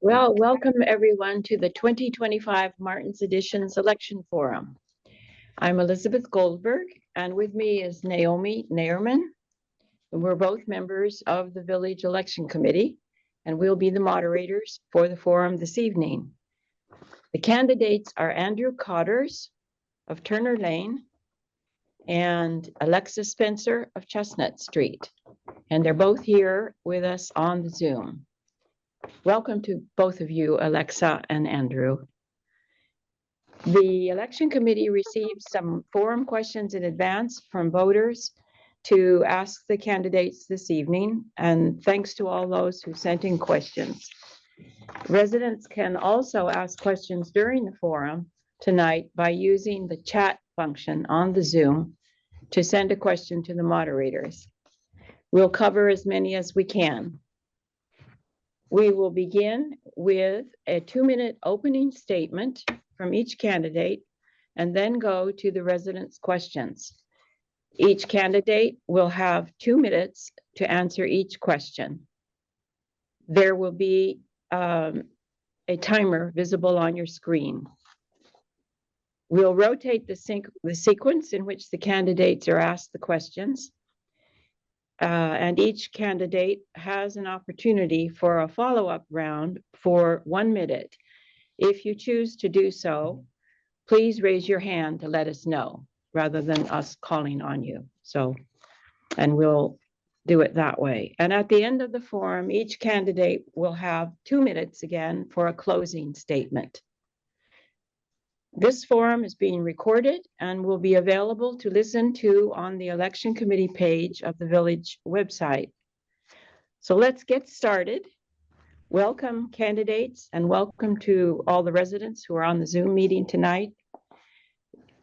Well, welcome everyone to the 2025 Martin's Editions Election Forum. I'm Elizabeth Goldberg, and with me is Naomi Nairman. We're both members of the Village Election Committee, and we'll be the moderators for the forum this evening. The candidates are Andrew Cotters of Turner Lane and Alexa Spencer of Chestnut Street, and they're both here with us on the Zoom. Welcome to both of you, Alexa and Andrew. The election committee received some forum questions in advance from voters to ask the candidates this evening, and thanks to all those who sent in questions. Residents can also ask questions during the forum tonight by using the chat function on the Zoom to send a question to the moderators. We'll cover as many as we can. We will begin with a 2-minute opening statement from each candidate and then go to the residents' questions. Each candidate will have 2 minutes to answer each question. There will be a timer visible on your screen. We'll rotate the sequence in which the candidates are asked the questions. And each candidate has an opportunity for a follow-up round for 1 minute. If you choose to do so, please raise your hand to let us know rather than us calling on you. And we'll do it that way. And at the end of the forum, each candidate will have 2 minutes again for a closing statement. This forum is being recorded and will be available to listen to on the election committee page of the village website. So let's get started. Welcome candidates and welcome to all the residents who are on the Zoom meeting tonight.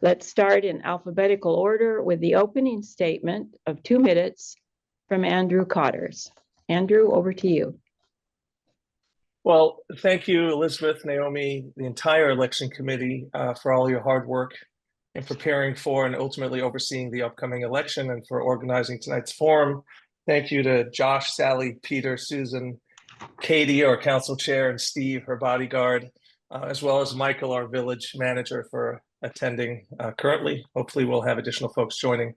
Let's start in alphabetical order with the opening statement of 2 minutes from Andrew Cotters. Andrew, over to you. Well, thank you, Elizabeth, Naomi, the entire election committee for all your hard work in preparing for and ultimately overseeing the upcoming election and for organizing tonight's forum. Thank you to Josh, Sally, Peter, Susan, Katie, our council chair, and Steve, her bodyguard, as well as Michael, our village manager, for attending currently. Hopefully we'll have additional folks joining.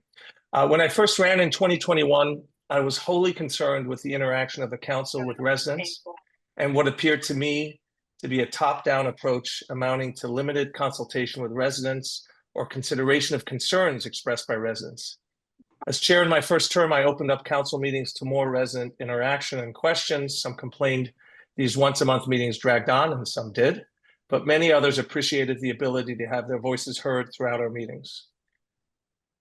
When I first ran in 2021, I was wholly concerned with the interaction of the council with residents and what appeared to me to be a top-down approach amounting to limited consultation with residents or consideration of concerns expressed by residents. As chair in my first term, I opened up council meetings to more resident interaction and questions. Some complained these once-a-month meetings dragged on, and some did, but many others appreciated the ability to have their voices heard throughout our meetings.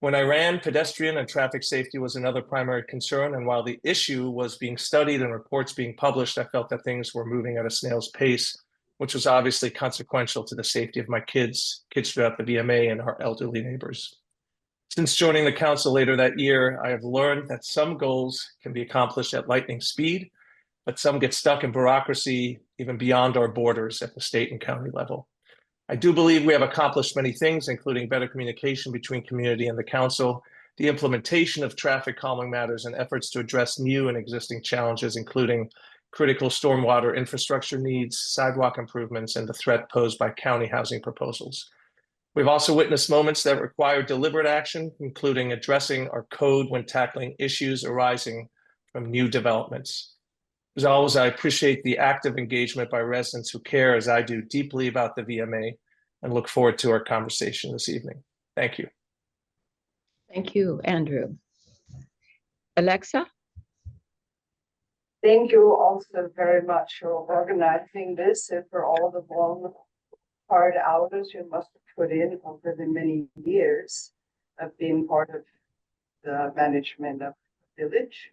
When I ran, pedestrian and traffic safety was another primary concern, and while the issue was being studied and reports being published, I felt that things were moving at a snail's pace, which was obviously consequential to the safety of my kids throughout the VMA, and our elderly neighbors. Since joining the council later that year, I have learned that some goals can be accomplished at lightning speed, but some get stuck in bureaucracy even beyond our borders at the state and county level. I do believe we have accomplished many things, including better communication between community and the council, the implementation of traffic calming matters, and efforts to address new and existing challenges, including critical stormwater infrastructure needs, sidewalk improvements, and the threat posed by county housing proposals. We've also witnessed moments that require deliberate action, including addressing our code when tackling issues arising from new developments. As always, I appreciate the active engagement by residents who care, as I do, deeply about the VMA, and look forward to our conversation this evening. Thank you. Thank you, Andrew. Alexa? Thank you also very much for organizing this and for all the long, hard hours you must have put in over the many years of being part of the management of the village.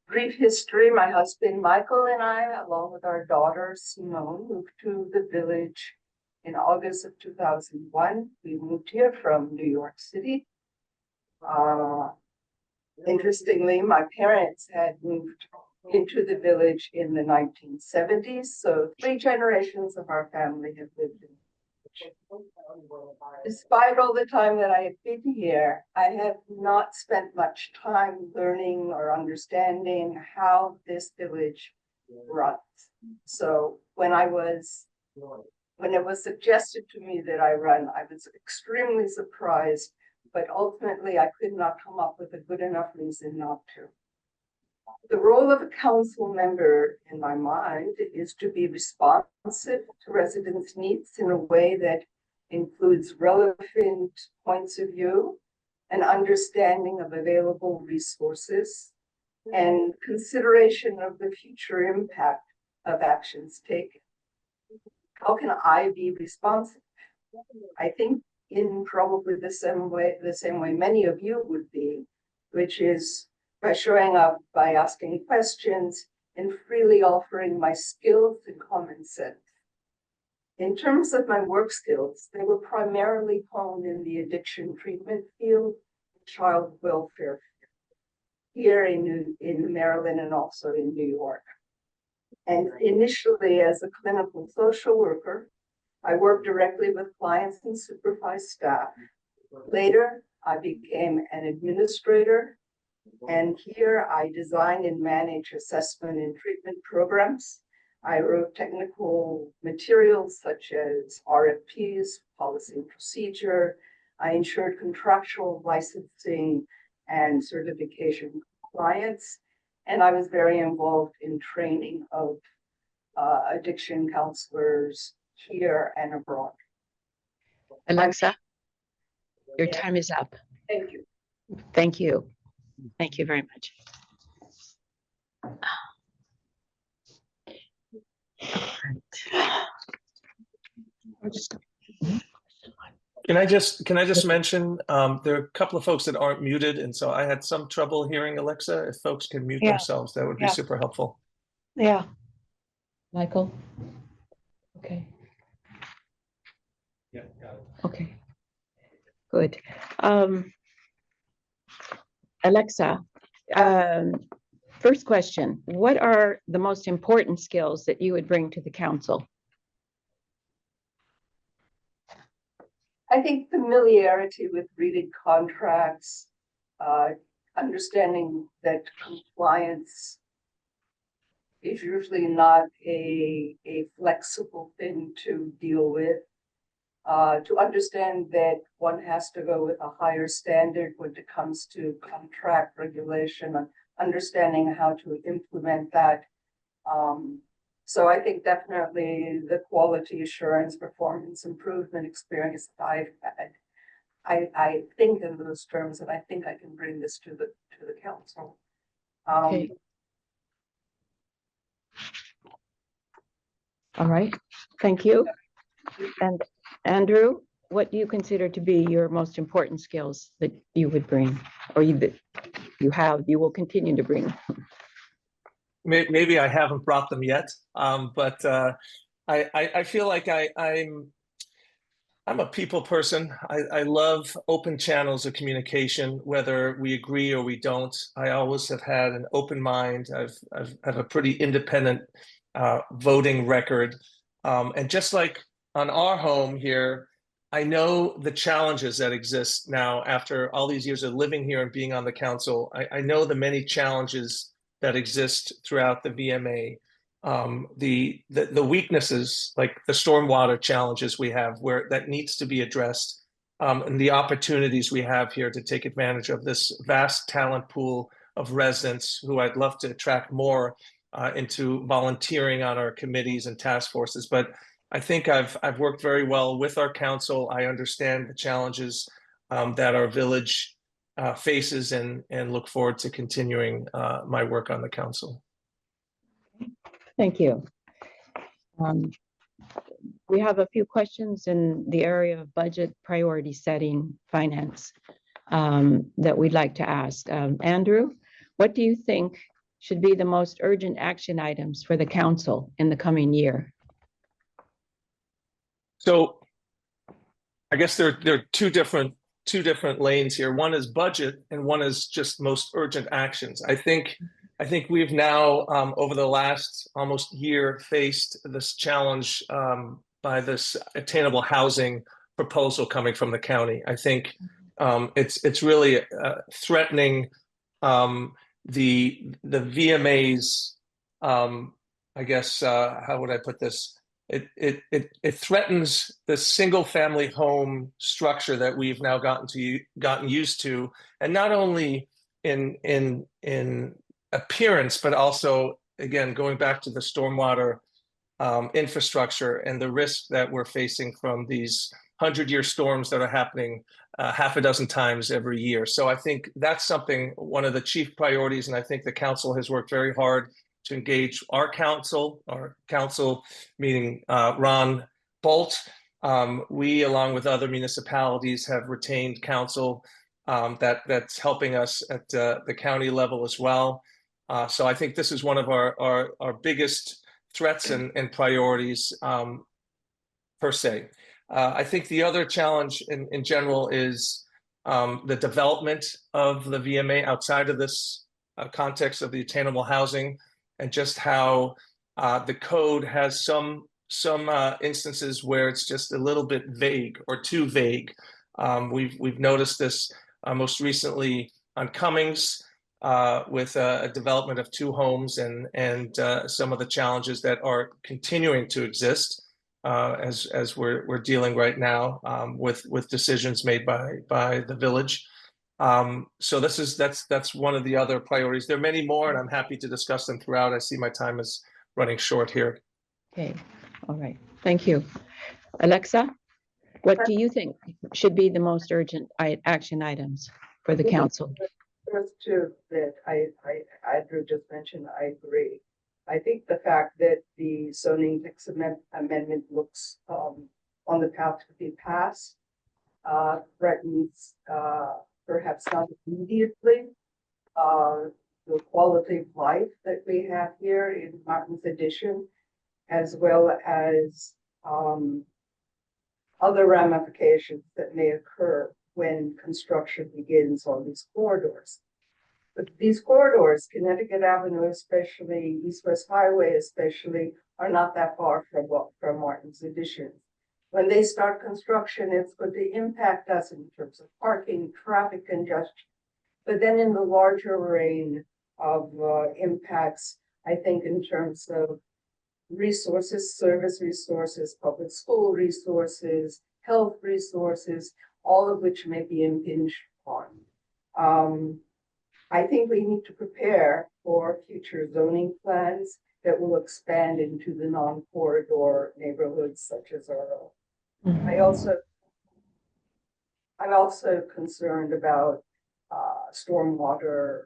Brief history, my husband Michael and I, along with our daughter Simone, moved to the village in August of 2001. We moved here from New York City. Interestingly, my parents had moved into the village in the 1970s, so 3 generations of our family have lived in Despite all the time that I have been here, I have not spent much time learning or understanding how this village runs. So when it was suggested to me that I run, I was extremely surprised, but ultimately I could not come up with a good enough reason not to. The role of a council member, in my mind, is to be responsive to residents' needs in a way that includes relevant points of view, an understanding of available resources, and consideration of the future impact of actions taken. How can I be responsive? I think in probably the same way many of you would be, which is by showing up, by asking questions, and freely offering my skills and common sense. In terms of my work skills, they were primarily honed in the addiction treatment field, child welfare, here in Maryland and also in New York. And initially as a clinical social worker, I worked directly with clients and supervised staff. Later, I became an administrator, and here I design and manage assessment and treatment programs. I wrote technical materials such as RFPs, policy and procedure. I ensured contractual licensing and certification compliance, and I was very involved in training of addiction counselors here and abroad. Alexa, your Yeah. time is up. Thank you. Thank you. Thank you very much. Can I just mention, there are a couple of folks that aren't muted, and so I had some trouble hearing Alexa. If folks can mute Yeah. themselves, that would be Yeah. super helpful. Yeah. Michael? Okay. Yeah, got it. Okay. Good. Alexa, first question, what are the most important skills that you would bring to the council? I think familiarity with reading contracts, understanding that compliance is usually not a flexible thing to deal with. To understand that one has to go with a higher standard when it comes to contract regulation and understanding how to implement that. So I think definitely the quality assurance, performance improvement experience that I've had, I think in those terms, and I think I can bring this to the council. Okay. All right, thank you. And Andrew, what do you consider to be your most important skills that you would bring, or you will continue to bring? Maybe I haven't brought them yet, but I feel like I'm a people person. I love open channels of communication, whether we agree or we don't. I always have had an open mind. I have a pretty independent voting record, and just like on our home here, I know the challenges that exist now after all these years of living here and being on the council. I know the many challenges that exist throughout the VMA, the weaknesses like the stormwater challenges we have where that needs to be addressed, and the opportunities we have here to take advantage of this vast talent pool of residents who I'd love to attract more into volunteering on our committees and task forces. But I think I've worked very well with our council. I understand the challenges that our village faces, and look forward to continuing my work on the council. Thank you. We have a few questions in the area of budget, priority setting, finance, that we'd like to ask. Andrew, what do you think should be the most urgent action items for the council in the coming year? So I guess there are two different lanes here. One is budget and one is just most urgent actions. I think we've now over the last almost year faced this challenge by this attainable housing proposal coming from the county. I think it's really threatening the VMA's I guess, how would I put this? It threatens the single family home structure that we've now gotten used to, and not only in appearance, but also again going back to the stormwater infrastructure and the risk that we're facing from these 100-year storms that are happening half a dozen times every year. So I think that's something, one of the chief priorities, and I think the council has worked very hard to engage our council meaning Ron Bolt. We, along with other municipalities, have retained counsel that's helping us at the county level as well. So I think this is one of our biggest threats and priorities per se. I think the other challenge in general is the development of the VMA outside of this context of the attainable housing, and just how the code has some instances where it's just a little bit vague or too vague. We've noticed this most recently on Cummings with a development of 2 homes and some of the challenges that are continuing to exist as we're dealing right now with decisions made by the village. So that's one of the other priorities. There are many more, and I'm happy to discuss them throughout. I see my time is running short here. Okay, all right, thank you. Alexa, what do you think should be the most urgent action items for the council? First two that Andrew just mentioned, I agree. I think the fact that the zoning text amendment looks on the path to be passed threatens perhaps not immediately the quality of life that we have here in Martin's Addition, as well as other ramifications that may occur when construction begins on these corridors. But these corridors, Connecticut Avenue especially, East-West Highway especially, are not that far from Martin's Addition. When they start construction, it's going to impact us in terms of parking, traffic congestion. But then in the larger range of impacts, I think in terms of resources, service resources, public school resources, health resources, all of which may be impinged upon. I think we need to prepare for future zoning plans that will expand into the non-corridor neighborhoods such as our own. I'm also concerned about stormwater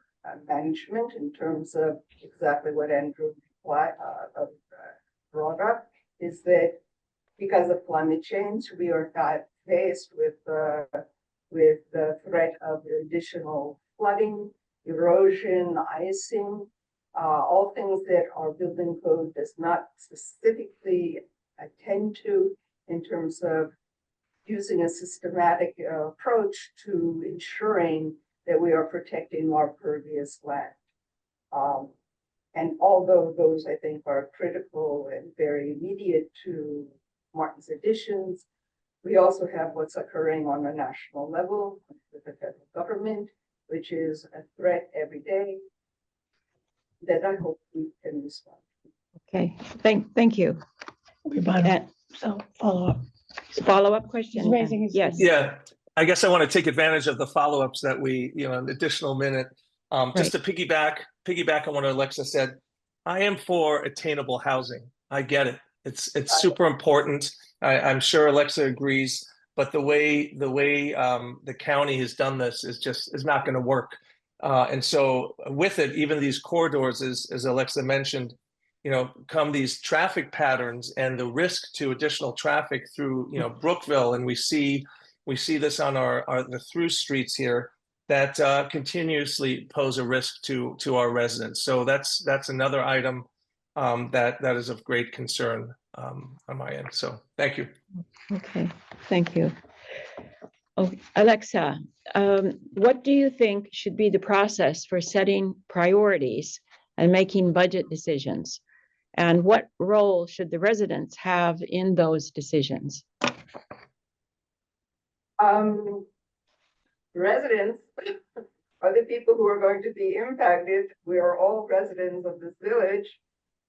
management in terms of exactly what Andrew brought up, is that because of climate change, we are faced with the threat of additional flooding, erosion, icing, all things that our building code does not specifically attend to in terms of using a systematic approach to ensuring that we are protecting our pervious land. And although those, I think, are critical and very immediate to Martin's Additions, we also have what's occurring on a national level with the federal government, which is a threat every day that I hope we can respond. Okay, thank you. So follow-up. Follow-up question? He's raising his Yes. Yeah, I guess I want to take advantage of the follow-ups that we, an additional minute. Just to piggyback on what Alexa said, I am for attainable housing. I get it. It's super important. I'm sure Alexa agrees, but the way the county has done this is not going to work. And so with it, even these corridors, as Alexa mentioned, come these traffic patterns and the risk to additional traffic through, Brookville, and we see this on the through streets here that continuously pose a risk to our residents. So that's another item that is of great concern on my end. So thank you. Okay, thank you. Oh, Alexa, what do you think should be the process for setting priorities and making budget decisions? And what role should the residents have in those decisions? Residents are the people who are going to be impacted. We are all residents of this village.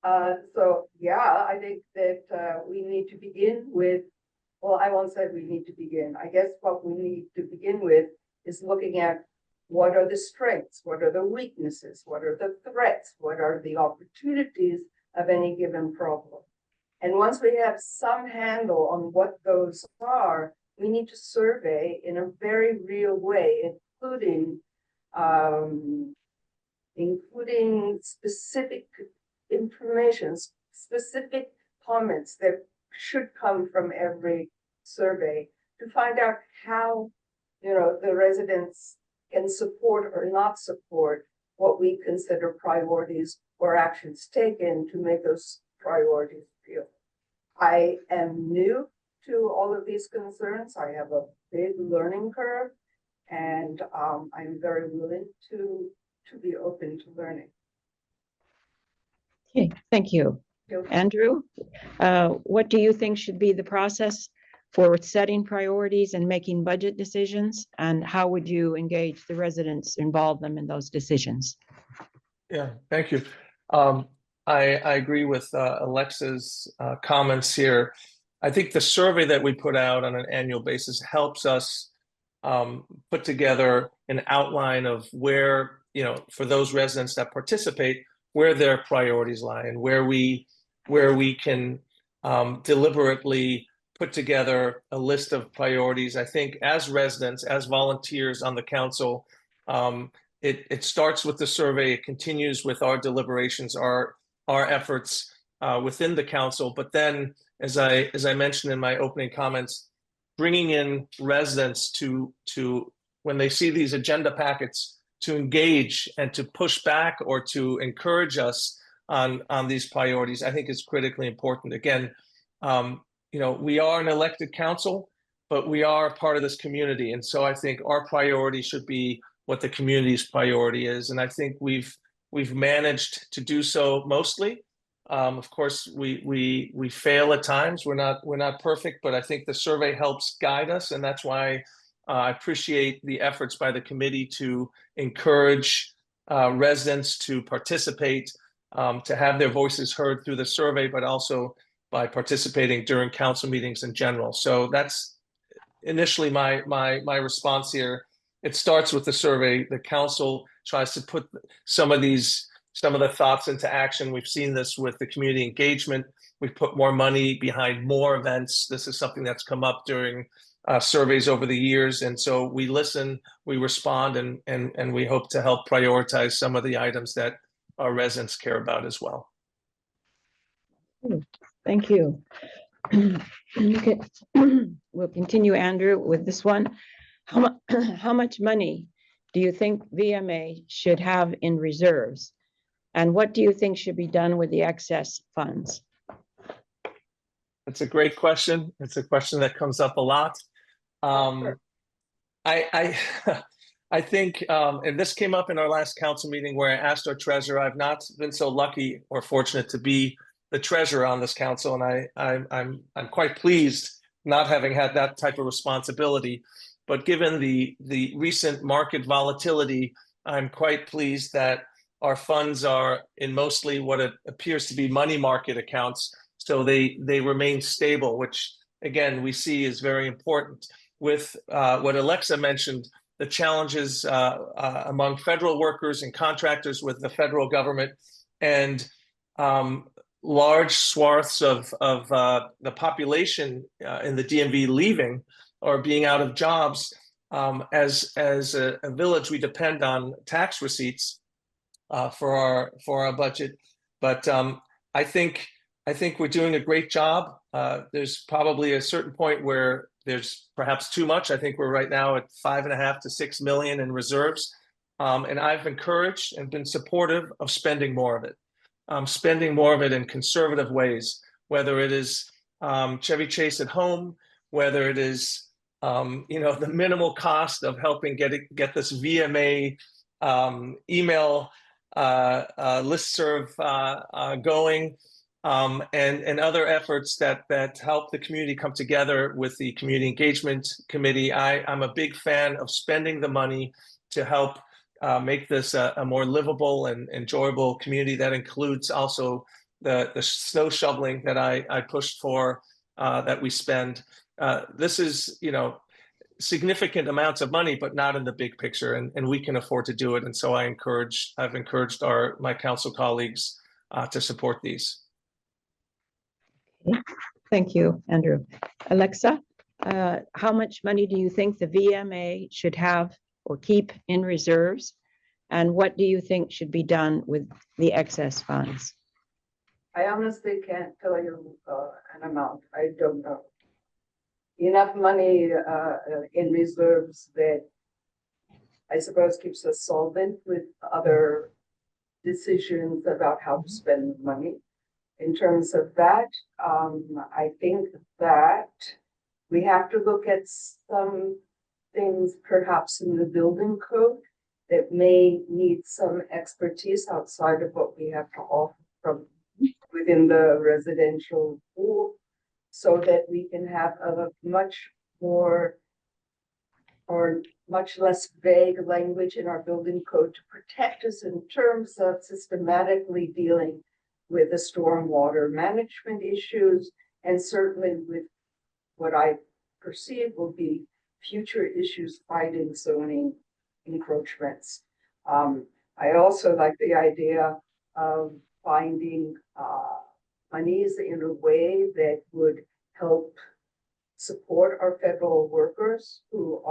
So, yeah, I think that we need to begin with, well, I won't say we need to begin. I guess what we need to begin with is looking at what are the strengths, what are the weaknesses, what are the threats, what are the opportunities of any given problem. And once we have some handle on what those are, we need to survey in a very real way, including specific information, specific comments that should come from every survey to find out how, the residents can support or not support what we consider priorities or actions taken to make those priorities real. I am new to all of these concerns. I have a big learning curve, and I'm very willing to be open to learning. Okay, thank you. Andrew, what do you think should be the process for setting priorities and making budget decisions? And how would you engage the residents, involve them in those decisions? Yeah, thank you. I agree with Alexa's comments here. I think the survey that we put out on an annual basis helps us put together an outline of where, for those residents that participate, where their priorities lie and where we can deliberately put together a list of priorities. I think as residents, as volunteers on the council, it starts with the survey, it continues with our deliberations, our efforts within the council. But then, as I mentioned in my opening comments, bringing in residents to when they see these agenda packets, to engage and to push back or to encourage us on these priorities, I think is critically important. Again, we are an elected council, but we are part of this community. And so I think our priority should be what the community's priority is. And I think we've managed to do so mostly. Of course, we fail at times. We're not perfect, but I think the survey helps guide us. And that's why I appreciate the efforts by the committee to encourage residents to participate, to have their voices heard through the survey, but also by participating during council meetings in general. So that's initially my response here. It starts with the survey. The council tries to put some of the thoughts into action. We've seen this with the community engagement. We've put more money behind more events. This is something that's come up during surveys over the years. And so we listen, we respond, and we hope to help prioritize some of the items that our residents care about as well. Thank you. Okay. We'll continue, Andrew, with this one. How much money do you think VMA should have in reserves? And what do you think should be done with the excess funds? That's a great question. It's a question that comes up a lot. Sure. I think, and this came up in our last council meeting where I asked our treasurer. I've not been so lucky or fortunate to be the treasurer on this council, and I'm quite pleased not having had that type of responsibility. But given the recent market volatility, I'm quite pleased that our funds are in mostly what it appears to be money market accounts, so they remain stable, which again we see is very important. With what Alexa mentioned, the challenges among federal workers and contractors with the federal government, and large swaths of the population in the DMV leaving or being out of jobs. As a village, we depend on tax receipts for our budget, but I think we're doing a great job. There's probably a certain point where there's perhaps too much. I think we're right now at 5.5 to 6 million in reserves, and I've encouraged and been supportive of spending more of it. Spending more of it in conservative ways, whether it is Chevy Chase at home, whether it is the minimal cost of helping get this VMA email listserv going, and other efforts that help the community come together with the Community Engagement Committee. I'm a big fan of spending the money to help make this a more livable and enjoyable community that includes also the snow shoveling that I pushed for, that we spend. This is, significant amounts of money, but not in the big picture, and we can afford to do it. And so I've encouraged my council colleagues to support these. Thank you, Andrew. Alexa, how much money do you think the VMA should have or keep in reserves? And what do you think should be done with the excess funds? I honestly can't tell you an amount. I don't know. Enough money in reserves that I suppose keeps us solvent with other decisions about how to spend money. In terms of that, I think that we have to look at some things perhaps in the building code that may need some expertise outside of what we have to offer from within the residential pool, so that we can have a much more or much less vague language in our building code to protect us in terms of systematically dealing with the stormwater management issues, and certainly with what I perceive will be future issues fighting zoning encroachments. I also like the idea of finding monies in a way that would help support our federal workers who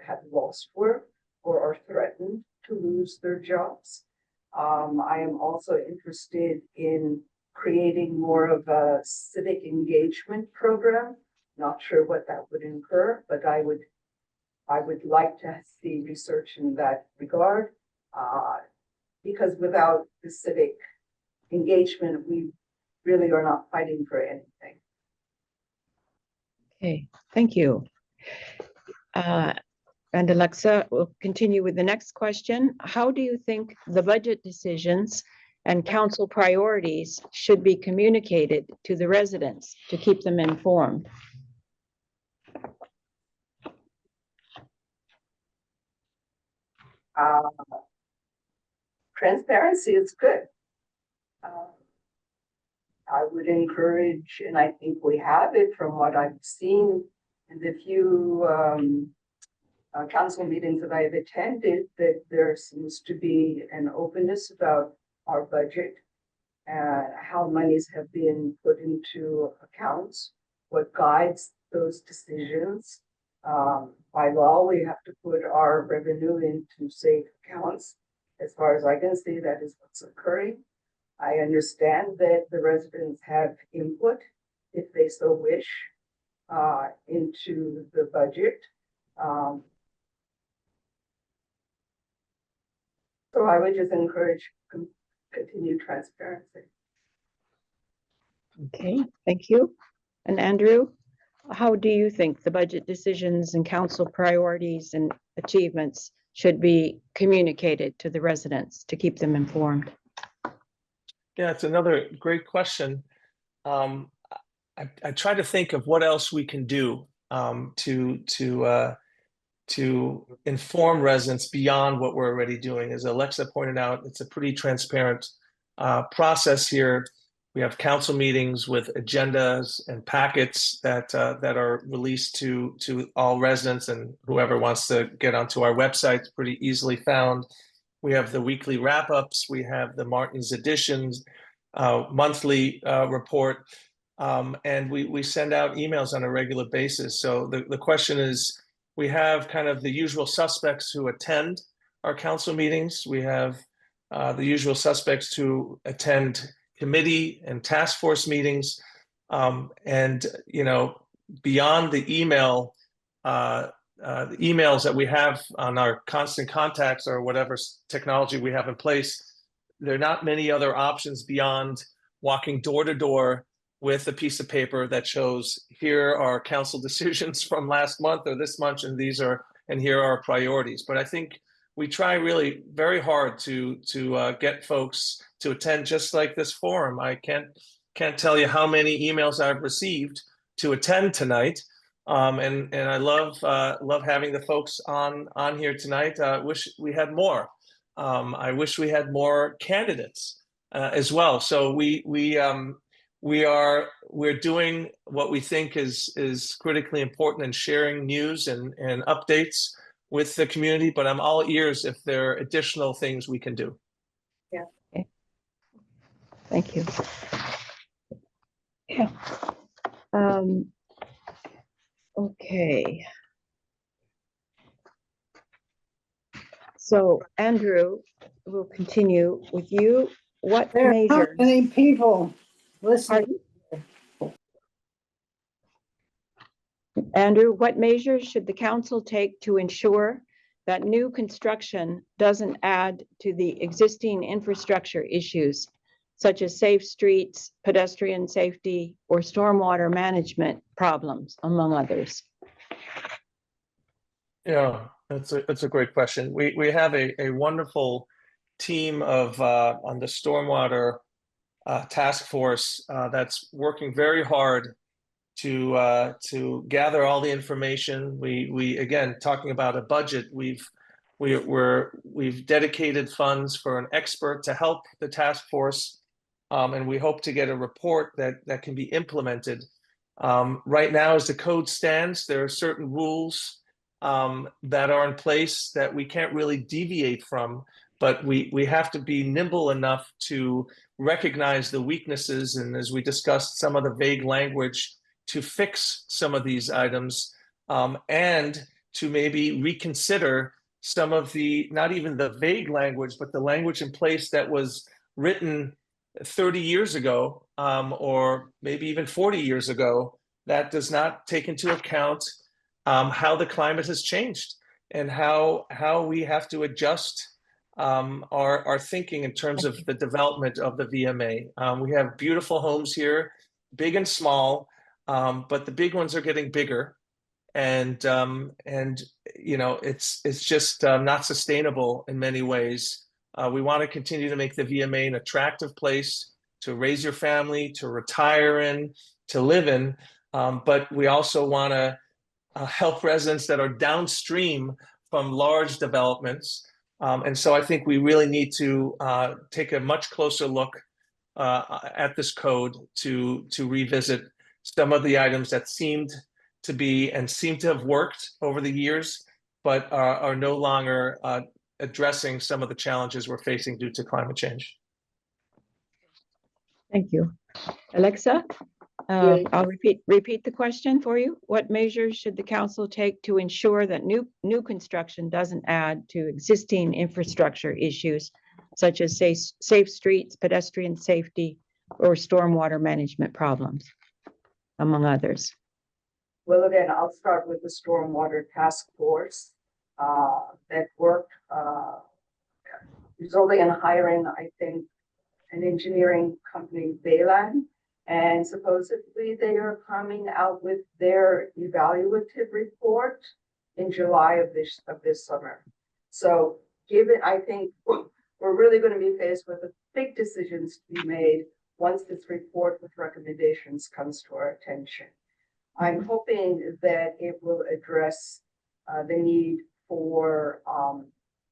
have lost work or are threatened to lose their jobs. I am also interested in creating more of a civic engagement program. Not sure what that would incur, but I would like to see research in that regard, because without the civic engagement, we really are not fighting for anything. Okay, thank you. And Alexa, we'll continue with the next question. How do you think the budget decisions and council priorities should be communicated to the residents to keep them informed? Transparency is good. I would encourage, and I think we have it from what I've seen in the few council meetings that I've attended, that there seems to be an openness about our budget, how monies have been put into accounts, what guides those decisions. By law, we have to put our revenue into safe accounts. As far as I can see, that is what's occurring. I understand that the residents have input, if they so wish, into the budget. So I would just encourage continued transparency. Okay, thank you. And Andrew, how do you think the budget decisions and council priorities and achievements should be communicated to the residents to keep them informed? Yeah, it's another great question. I try to think of what else we can do to inform residents beyond what we're already doing. As Alexa pointed out, it's a pretty transparent process here. We have council meetings with agendas and packets that are released to all residents, and whoever wants to get onto our website, it's pretty easily found. We have the weekly wrap-ups. We have the Martin's Editions monthly report, and we send out emails on a regular basis. So the question is, we have kind of the usual suspects who attend our council meetings. We have the usual suspects who attend committee and task force meetings, and beyond the emails that we have on our constant contacts or whatever technology we have in place, there are not many other options beyond walking door to door with a piece of paper that shows, here are council decisions from last month or this month, and here are our priorities. But I think we try really very hard to get folks to attend, just like this forum. I can't tell you how many emails I've received to attend tonight. And I love having the folks on here tonight. Wish we had more. I wish we had more candidates as well. So we're doing what we think is critically important and sharing news and updates with the community. But I'm all ears if there are additional things we can do. Thank you. Yeah. Okay. So Andrew, we'll continue with you. What There are not measures? many people listening. Pardon? Andrew, what measures should the council take to ensure that new construction doesn't add to the existing infrastructure issues, such as safe streets, pedestrian safety, or stormwater management problems, among others? Yeah, that's a great question. We have a wonderful team of on the stormwater task force that's working very hard to gather all the information. We again, talking about a budget, we've dedicated funds for an expert to help the task force, and we hope to get a report that can be implemented. Right now, as the code stands, there are certain rules that are in place that we can't really deviate from, but we have to be nimble enough to recognize the weaknesses, and as we discussed, some of the vague language to fix some of these items, and to maybe reconsider some of the, not even the vague language, but the language in place that was written 30 years ago, or maybe even 40 years ago, that does not take into account how the climate has changed and how we have to adjust our thinking in terms of the development of the VMA. We have beautiful homes here, big and small, but the big ones are getting bigger, and you know, it's just not sustainable in many ways. We want to continue to make the VMA an attractive place to raise your family, to retire in, to live in, but we also want to help residents that are downstream from large developments. And so I think we really need to take a much closer look at this code to revisit some of the items that seemed to be and seem to have worked over the years, but are no longer addressing some of the challenges we're facing due to climate change. Thank you. Alexa, I'll repeat the question for you. What measures should the council take to ensure that new construction doesn't add to existing infrastructure issues, such as safe streets, pedestrian safety, or stormwater management problems, among others? Well, again, I'll start with the stormwater task force that worked, resulting in hiring, I think, an engineering company, Bayland, and supposedly they are coming out with their evaluative report in July of this summer. So given, I think we're really going to be faced with big decisions to be made once this report with recommendations comes to our attention. I'm hoping that it will address the need for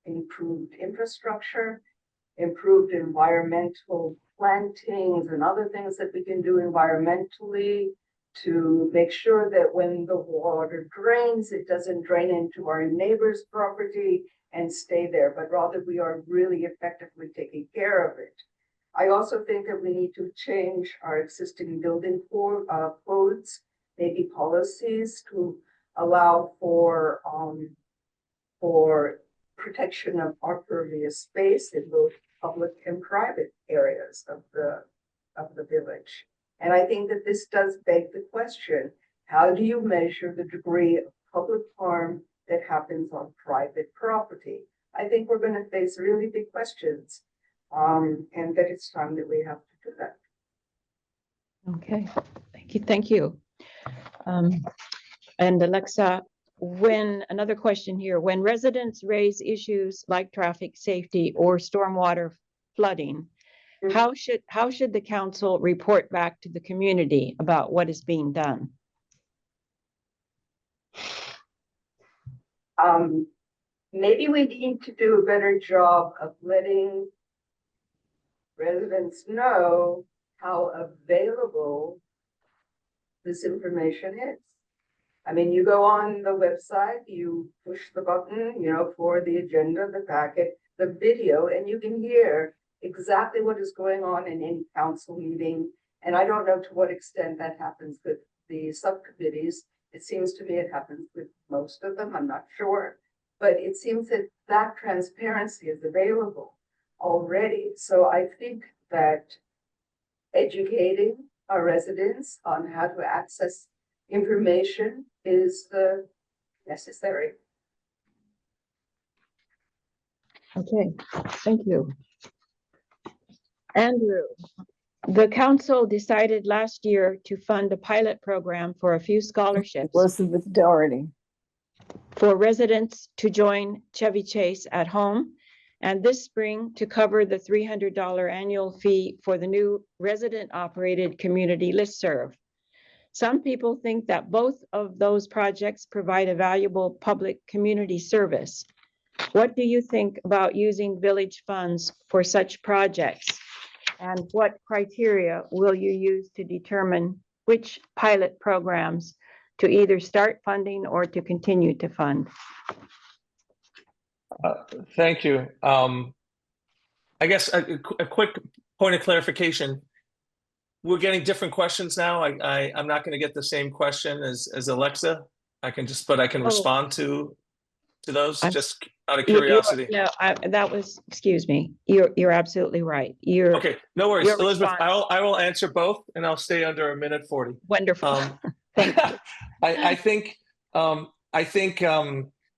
improved infrastructure, improved environmental plantings and other things that we can do environmentally to make sure that when the water drains, it doesn't drain into our neighbor's property and stay there, but rather we are really effectively taking care of it. I also think that we need to change our existing building codes, maybe policies to allow for protection of our pervious space in both public and private areas of the village. And I think that this does beg the question, how do you measure the degree of public harm that happens on private property? I think we're going to face really big questions, and that it's time that we have to do that. Okay, thank you. And Alexa, another question here, when residents raise issues like traffic safety or stormwater flooding, how should the council report back to the community about what is being done? Maybe we need to do a better job of letting residents know how available this information is. I mean, you go on the website, you push the button, for the agenda, the packet, the video, and you can hear exactly what is going on in any council meeting. And I don't know to what extent that happens with the subcommittees. It seems to me it happens with most of them. I'm not sure. But it seems that that transparency is available already. So I think that educating our residents on how to access information is necessary. Okay, thank you. Andrew, the council decided last year to fund a pilot program for a few scholarships Elizabeth Doherty. for residents to join Chevy Chase at home, and this spring to cover the $300 annual fee for the new resident-operated community listserv. Some people think that both of those projects provide a valuable public community service. What do you think about using village funds for such projects? And what criteria will you use to determine which pilot programs to either start funding or to continue to fund? Thank you. I guess a quick point of clarification. We're getting different questions now. I'm not going to get the same question as Alexa. I can respond to those just out of curiosity. No, excuse me. You're absolutely right. Okay, no worries, your Elizabeth. response- I will answer both, and I'll stay under a minute 40. Wonderful. Thank you. I think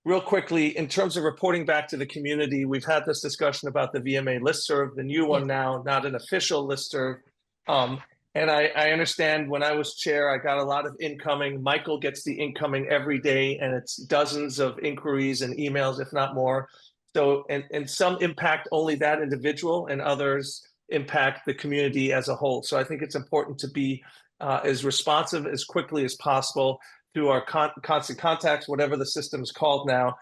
real quickly, in terms of reporting back to the community, we've had this discussion about the VMA listserv, the new one now, not an official listserv. And I understand when I was chair, I got a lot of incoming. Michael gets the incoming every day, and it's dozens of inquiries and emails, if not more. So, and some impact only that individual, and others impact the community as a whole. So I think it's important to be as responsive as quickly as possible through our constant contacts, whatever the system is called now,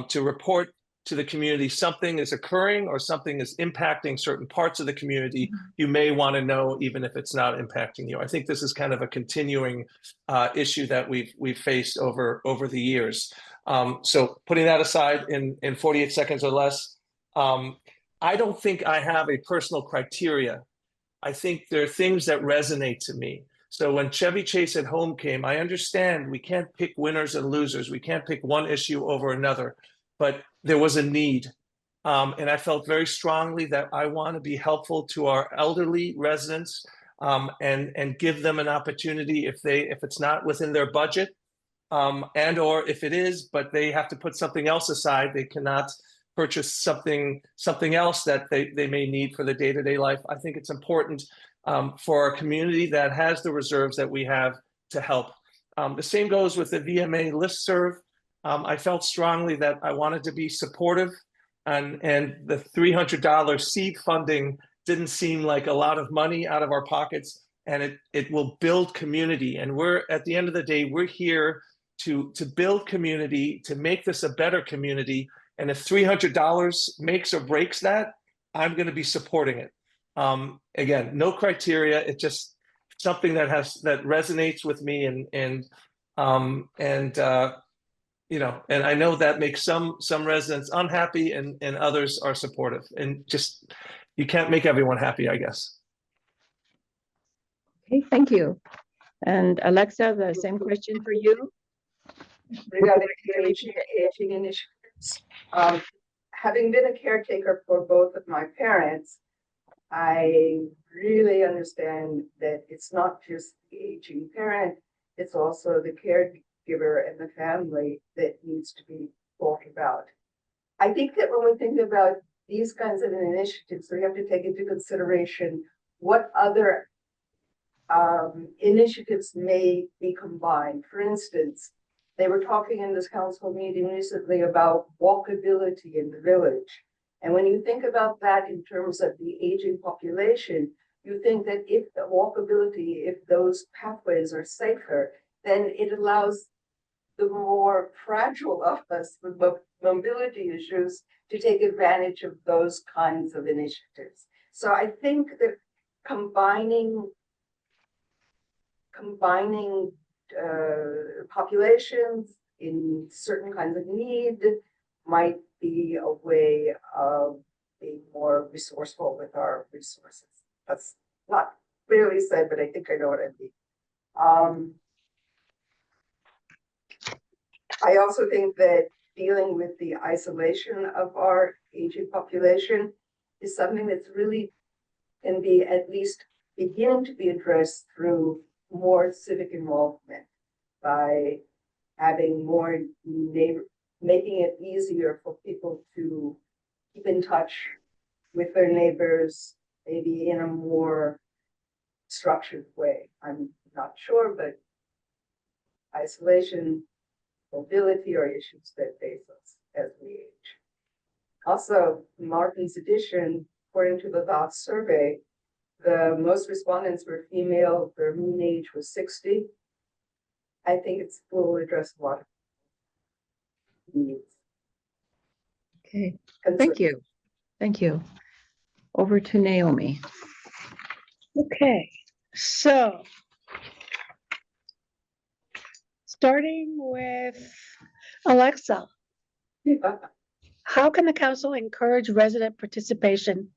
to report to the community something is occurring or something is impacting certain parts of the community. You may want to know, even if it's not impacting you. I think this is kind of a continuing issue that we've faced over the years. So putting that aside in 48 seconds or less, I don't think I have a personal criteria. I think there are things that resonate to me. So when Chevy Chase at Home came, I understand we can't pick winners and losers. We can't pick one issue over another, but there was a need. And I felt very strongly that I want to be helpful to our elderly residents and give them an opportunity if it's not within their budget and or if it is, but they have to put something else aside. They cannot purchase something else that they may need for the day-to-day life. I think it's important for our community that has the reserves that we have to help. The same goes with the VMA listserv. I felt strongly that I wanted to be supportive, and the $300 seed funding didn't seem like a lot of money out of our pockets, and it will build community. And we're, at the end of the day, we're here to build community, to make this a better community. And if $300 makes or breaks that, I'm going to be supporting it. Again, no criteria. It's just something that resonates with me, and I know that makes some residents unhappy, and others are supportive. And just, you can't make everyone happy, I guess. Okay, thank you. And Alexa, the same question for you. Regarding the aging initiatives, having been a caretaker for both of my parents, I really understand that it's not just the aging parent, it's also the caregiver and the family that needs to be thought about. I think that when we think about these kinds of initiatives, we have to take into consideration what other initiatives may be combined. For instance, they were talking in this council meeting recently about walkability in the village. And when you think about that in terms of the aging population, you think that if the walkability, if those pathways are safer, then it allows the more fragile of us with mobility issues to take advantage of those kinds of initiatives. So I think that combining populations in certain kinds of need might be a way of being more resourceful with our resources. That's not clearly said, but I think I know what I mean. I also think that dealing with the isolation of our aging population is something that's really can be at least beginning to be addressed through more civic involvement by having more making it easier for people to keep in touch with their neighbors, maybe in a more structured way. I'm not sure, but isolation, mobility are issues that face us as we age. Also, Martin's edition, according to the DOTS survey, the most respondents were female, their mean age was 60. I think it will address a lot of needs. Okay, thank you. Thank you. Over to Naomi. Okay, so starting with Alexa, how can the council encourage resident participation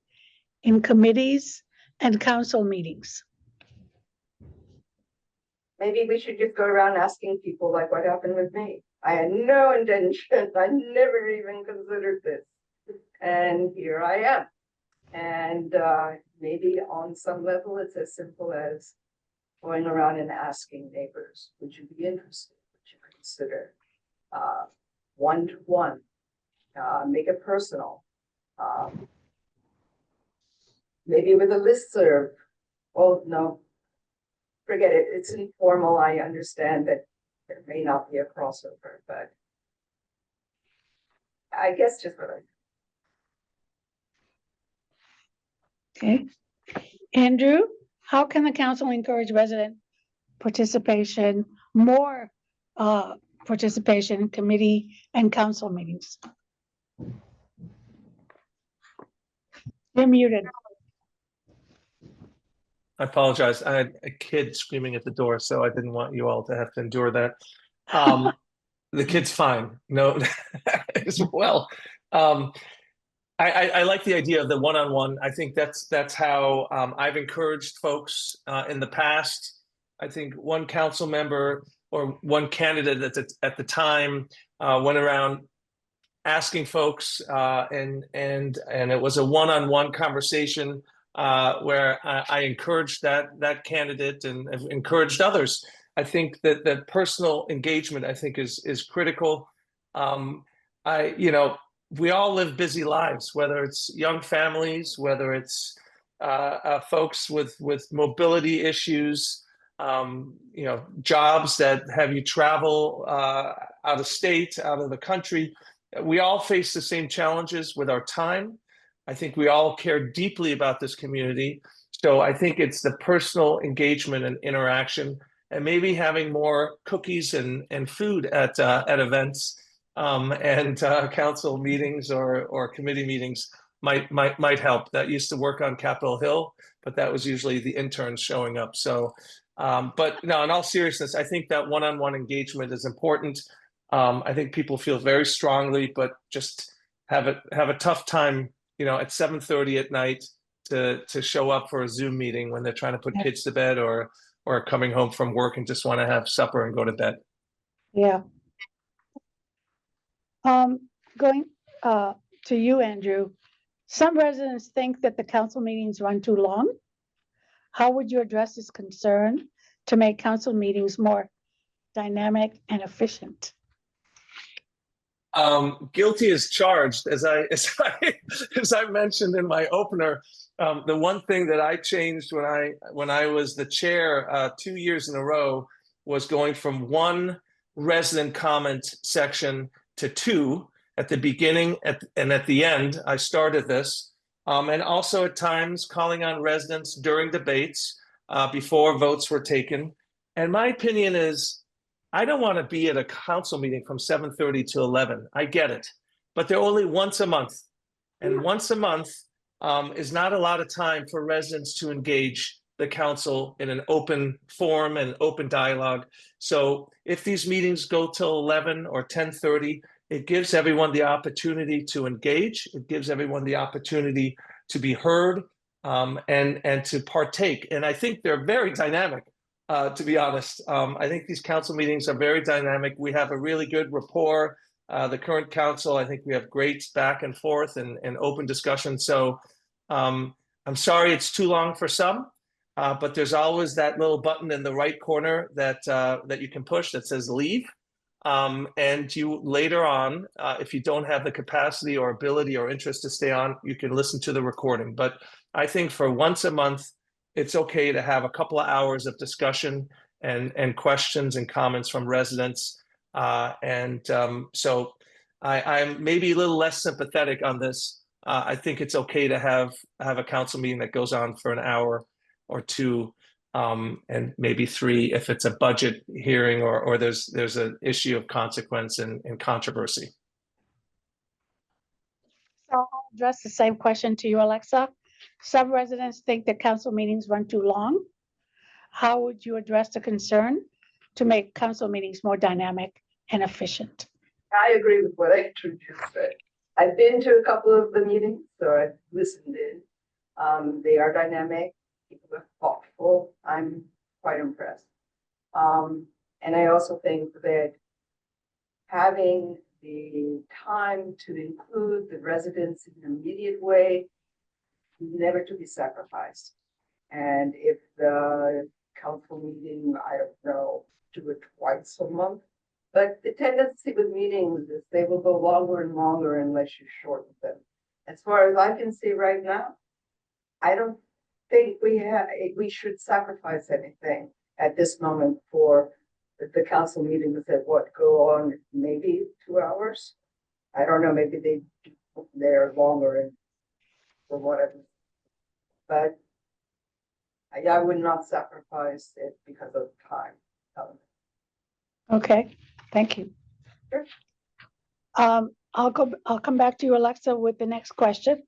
in committees and council meetings? Maybe we should just go around asking people like what happened with me. I had no intention. I never even considered this. And here I am. And maybe on some level, it's as simple as going around and asking neighbors, would you be interested? Would you consider one-to-one? Make it personal. Maybe with a listserv. Oh, no. Forget it. It's informal. I understand that there may not be a crossover, but I guess just what Okay. Andrew, how can the council encourage resident participation, more participation in committee and council meetings? You're muted. I apologize. I had a kid screaming at the door, so I didn't want you all to have to endure that. The kid's fine. No, as well. I like the idea of the one-on-one. I think that's how I've encouraged folks in the past. I think one council member or one candidate at the time went around asking folks, and it was a one-on-one conversation where I encouraged that candidate and have encouraged others. I think that personal engagement, I think, is critical. We all live busy lives, whether it's young families, whether it's folks with mobility issues, jobs that have you travel out of state, out of the country. We all face the same challenges with our time. I think we all care deeply about this community. So I think it's the personal engagement and interaction, and maybe having more cookies and food at events and council meetings or committee meetings might help. That used to work on Capitol Hill, but that was usually the interns showing up. So, but no, in all seriousness, I think that one-on-one engagement is important. I think people feel very strongly, but just have a tough time, at 7:30 at night to show up for a Zoom meeting when they're trying to put kids to bed or coming home from work and just want to have supper and go to bed. Yeah. Going to you, Andrew. Some residents think that the council meetings run too long. How would you address this concern to make council meetings more dynamic and efficient? Guilty as charged, as I mentioned in my opener. The one thing that I changed when I was the chair 2 years in a row was going from one resident comment section to two at the beginning and at the end. I started this, and also at times calling on residents during debates before votes were taken. And my opinion is, I don't want to be at a council meeting from 7:30 to 11. I get it, but they're only once a month, and once a month, is not a lot of time for residents to engage the council in an open forum and open dialogue. So if these meetings go till 11 or 10:30, it gives everyone the opportunity to engage. It gives everyone the opportunity to be heard, and to partake. And I think they're very dynamic, to be honest. I think these council meetings are very dynamic. We have a really good rapport. The current council, I think we have great back and forth and open discussion. So I'm sorry it's too long for some, but there's always that little button in the right corner that you can push that says leave. And you later on, if you don't have the capacity or ability or interest to stay on, you can listen to the recording. But I think for once a month, it's okay to have a couple of hours of discussion and questions and comments from residents. So I'm maybe a little less sympathetic on this. I think it's okay to have a council meeting that goes on for an hour or two, and maybe 3 if it's a budget hearing or there's an issue of consequence and controversy. So I'll address the same question to you, Alexa. Some residents think that council meetings run too long. How would you address the concern to make council meetings more dynamic and efficient? I agree with what Andrew just said. I've been to a couple of the meetings, so I've listened in. They are dynamic, people are thoughtful. I'm quite impressed. And I also think that having the time to include the residents in an immediate way, never to be sacrificed. And if the council meeting, I don't know, do it twice a month, but the tendency with meetings is they will go longer and longer unless you shorten them. As far as I can see right now, I don't think we should sacrifice anything at this moment for the council meetings that go on maybe 2 hours. I don't know, maybe they're longer and or whatever. But I would not sacrifice it because of time. Okay, thank you. Sure. I'll come back to you, Alexa, with the next question.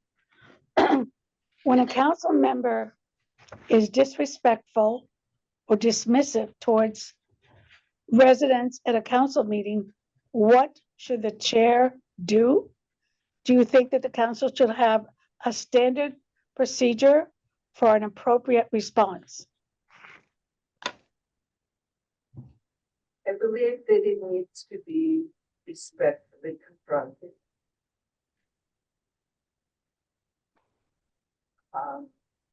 When a council member is disrespectful or dismissive towards residents at a council meeting, what should the chair do? Do you think that the council should have a standard procedure for an appropriate response? I believe that it needs to be respectfully confronted.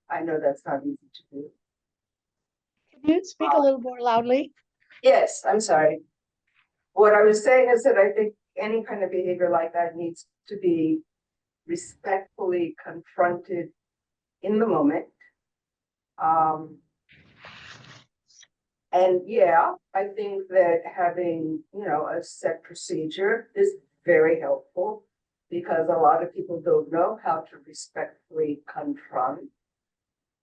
I know that's not easy to do. Can you speak a little more loudly? Yes, I'm sorry. What I was saying is that I think any kind of behavior like that needs to be respectfully confronted in the moment. And yeah, I think that having, a set procedure is very helpful because a lot of people don't know how to respectfully confront.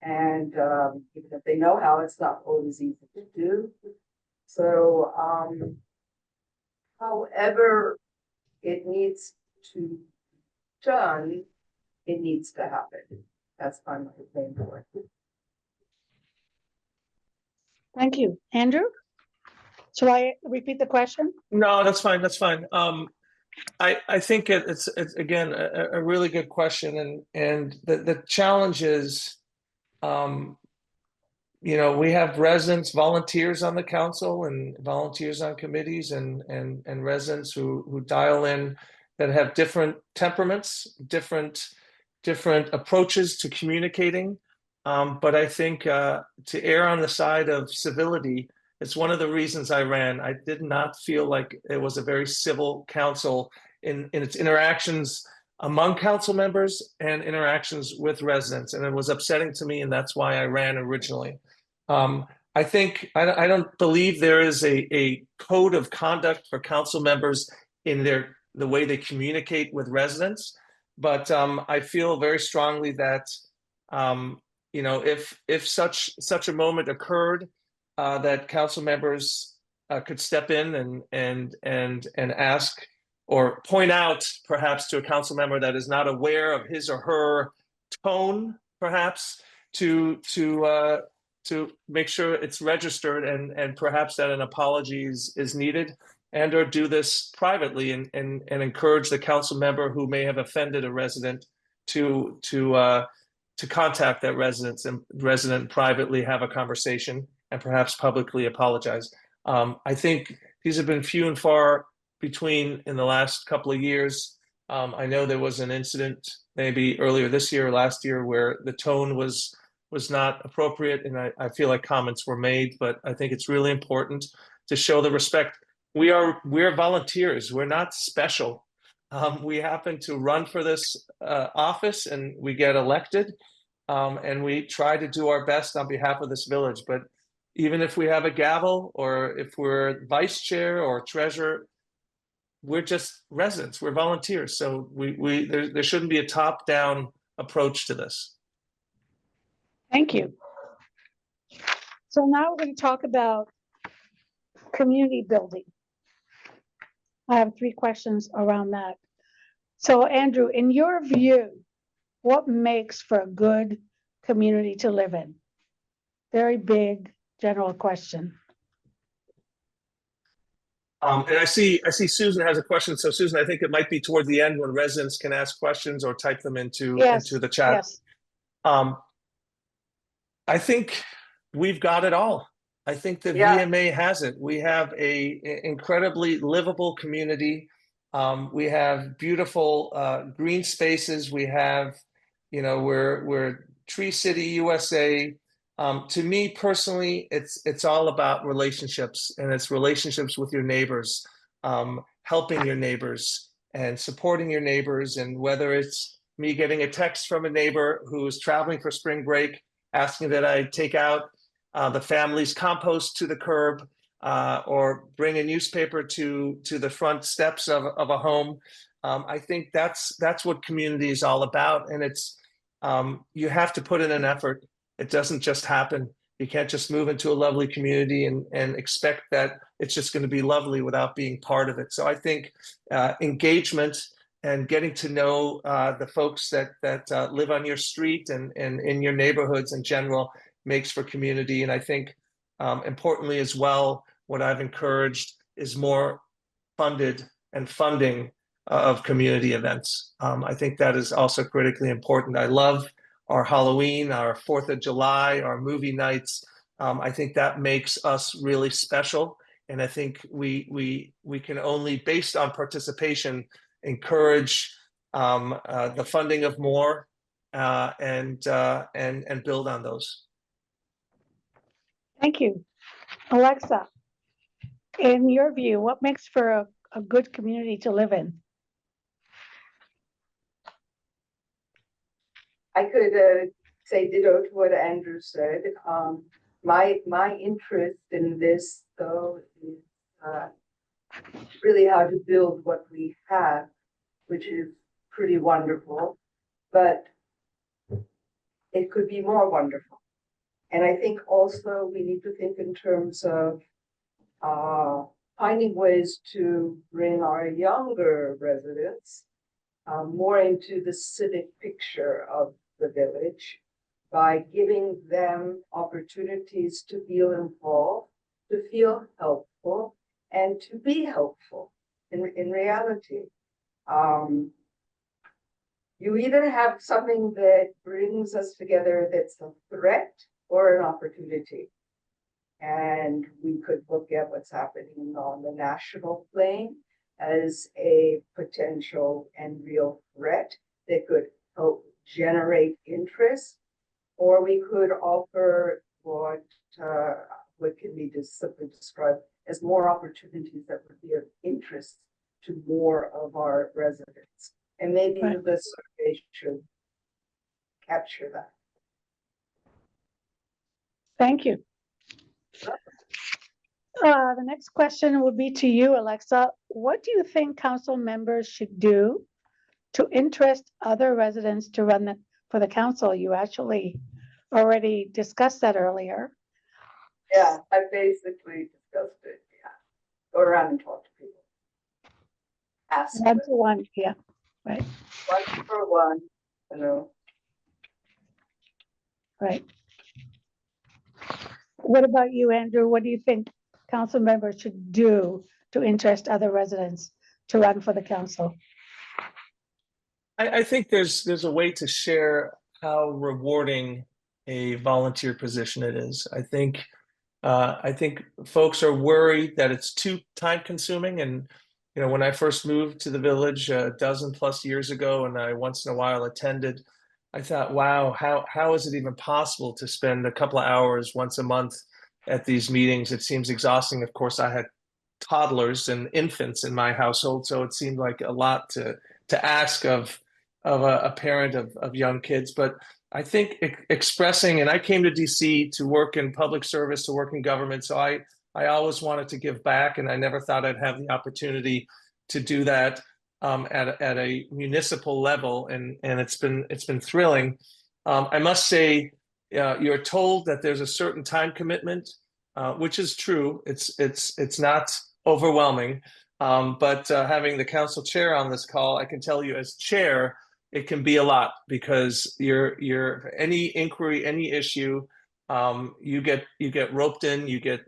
And even if they know how, it's not always easy to do. So, however it needs to be done, it needs to happen. That's my main point. Thank you. Andrew? Shall I repeat the question? No, that's fine. That's fine. I think it's again a really good question, and the challenge is, we have residents, volunteers on the council, and volunteers on committees, and residents who dial in that have different temperaments, different approaches to communicating. But I think to err on the side of civility, it's one of the reasons I ran. I did not feel like it was a very civil council in its interactions among council members and interactions with residents. And it was upsetting to me, and that's why I ran originally. I think I don't believe there is a code of conduct for council members in the way they communicate with residents. But I feel very strongly that if such a moment occurred, that council members could step in and ask or point out perhaps to a council member that is not aware of his or her tone, perhaps, to make sure it's registered and perhaps that an apology is needed, and or do this privately and encourage the council member who may have offended a resident to contact that resident privately, have a conversation, and perhaps publicly apologize. I think these have been few and far between in the last couple of years. I know there was an incident maybe earlier this year or last year where the tone was not appropriate, and I feel like comments were made, but I think it's really important to show the respect. We're volunteers. We're not special. We happen to run for this office, and we get elected, and we try to do our best on behalf of this village. But even if we have a gavel, or if we're vice chair or treasurer, we're just residents. We're volunteers. So there shouldn't be a top-down approach to this. Thank you. So now we're going to talk about community building. I have 3 questions around that. So Andrew, in your view, what makes for a good community to live in? Very big general question. And I see Susan has a question. So Susan, I think it might be toward the end when residents can ask questions or type them into the chat. Yes. I think we've got it all. I think the VMA has it. We have a incredibly livable community. We have beautiful green spaces. We have, we're Tree City, USA. To me personally, it's all about relationships, and it's relationships with your neighbors, helping your neighbors and supporting your neighbors. And whether it's me getting a text from a neighbor who is traveling for spring break, asking that I take out the family's compost to the curb, or bring a newspaper to the front steps of a home. I think that's what community is all about. And it's you have to put in an effort. It doesn't just happen. You can't just move into a lovely community and expect that it's just going to be lovely without being part of it. So I think engagement and getting to know the folks that live on your street and in your neighborhoods in general makes for community. And I think importantly as well, what I've encouraged is more funded and funding of community events. I think that is also critically important. I love our Halloween, our 4th of July, our movie nights. I think that makes us really special. And I think we can only, based on participation, encourage the funding of more and build on those. Thank you. Alexa, in your view, what makes for a good community to live in? I could say ditto to what Andrew said. My interest in this, though, is really how to build what we have, which is pretty wonderful, but it could be more wonderful. And I think also we need to think in terms of finding ways to bring our younger residents more into the civic picture of the village by giving them opportunities to feel involved, to feel helpful, and to be helpful in reality. You either have something that brings us together that's a threat or an opportunity. And we could look at what's happening on the national plane as a potential and real threat that could help generate interest, or we could offer what can be just simply described as more opportunities that would be of interest to more of our residents. And maybe the survey should capture that. Thank you. The next question would be to you, Alexa. What do you think council members should do to interest other residents to run for the council? You actually already discussed that earlier. Yeah, I basically discussed it. Yeah, go around and talk to people. Ask One to one, yeah, right. one for one, right. What about you, Andrew? What do you think council members should do to interest other residents to run for the council? I think there's a way to share how rewarding a volunteer position it is. I think folks are worried that it's too time consuming. And, when I first moved to the village a dozen plus years ago, and I once in a while attended, I thought, wow, how is it even possible to spend a couple of hours once a month at these meetings? It seems exhausting. Of course, I had toddlers and infants in my household, so it seemed like a lot to ask of a parent of young kids. But I think expressing, and I came to DC to work in public service, to work in government, so I always wanted to give back, and I never thought I'd have the opportunity to do that at a municipal level, and it's been thrilling. I must say, you're told that there's a certain time commitment, which is true. It's not overwhelming, but having the council chair on this call, I can tell you as chair, it can be a lot, because you're any inquiry, any issue, you get roped in, you get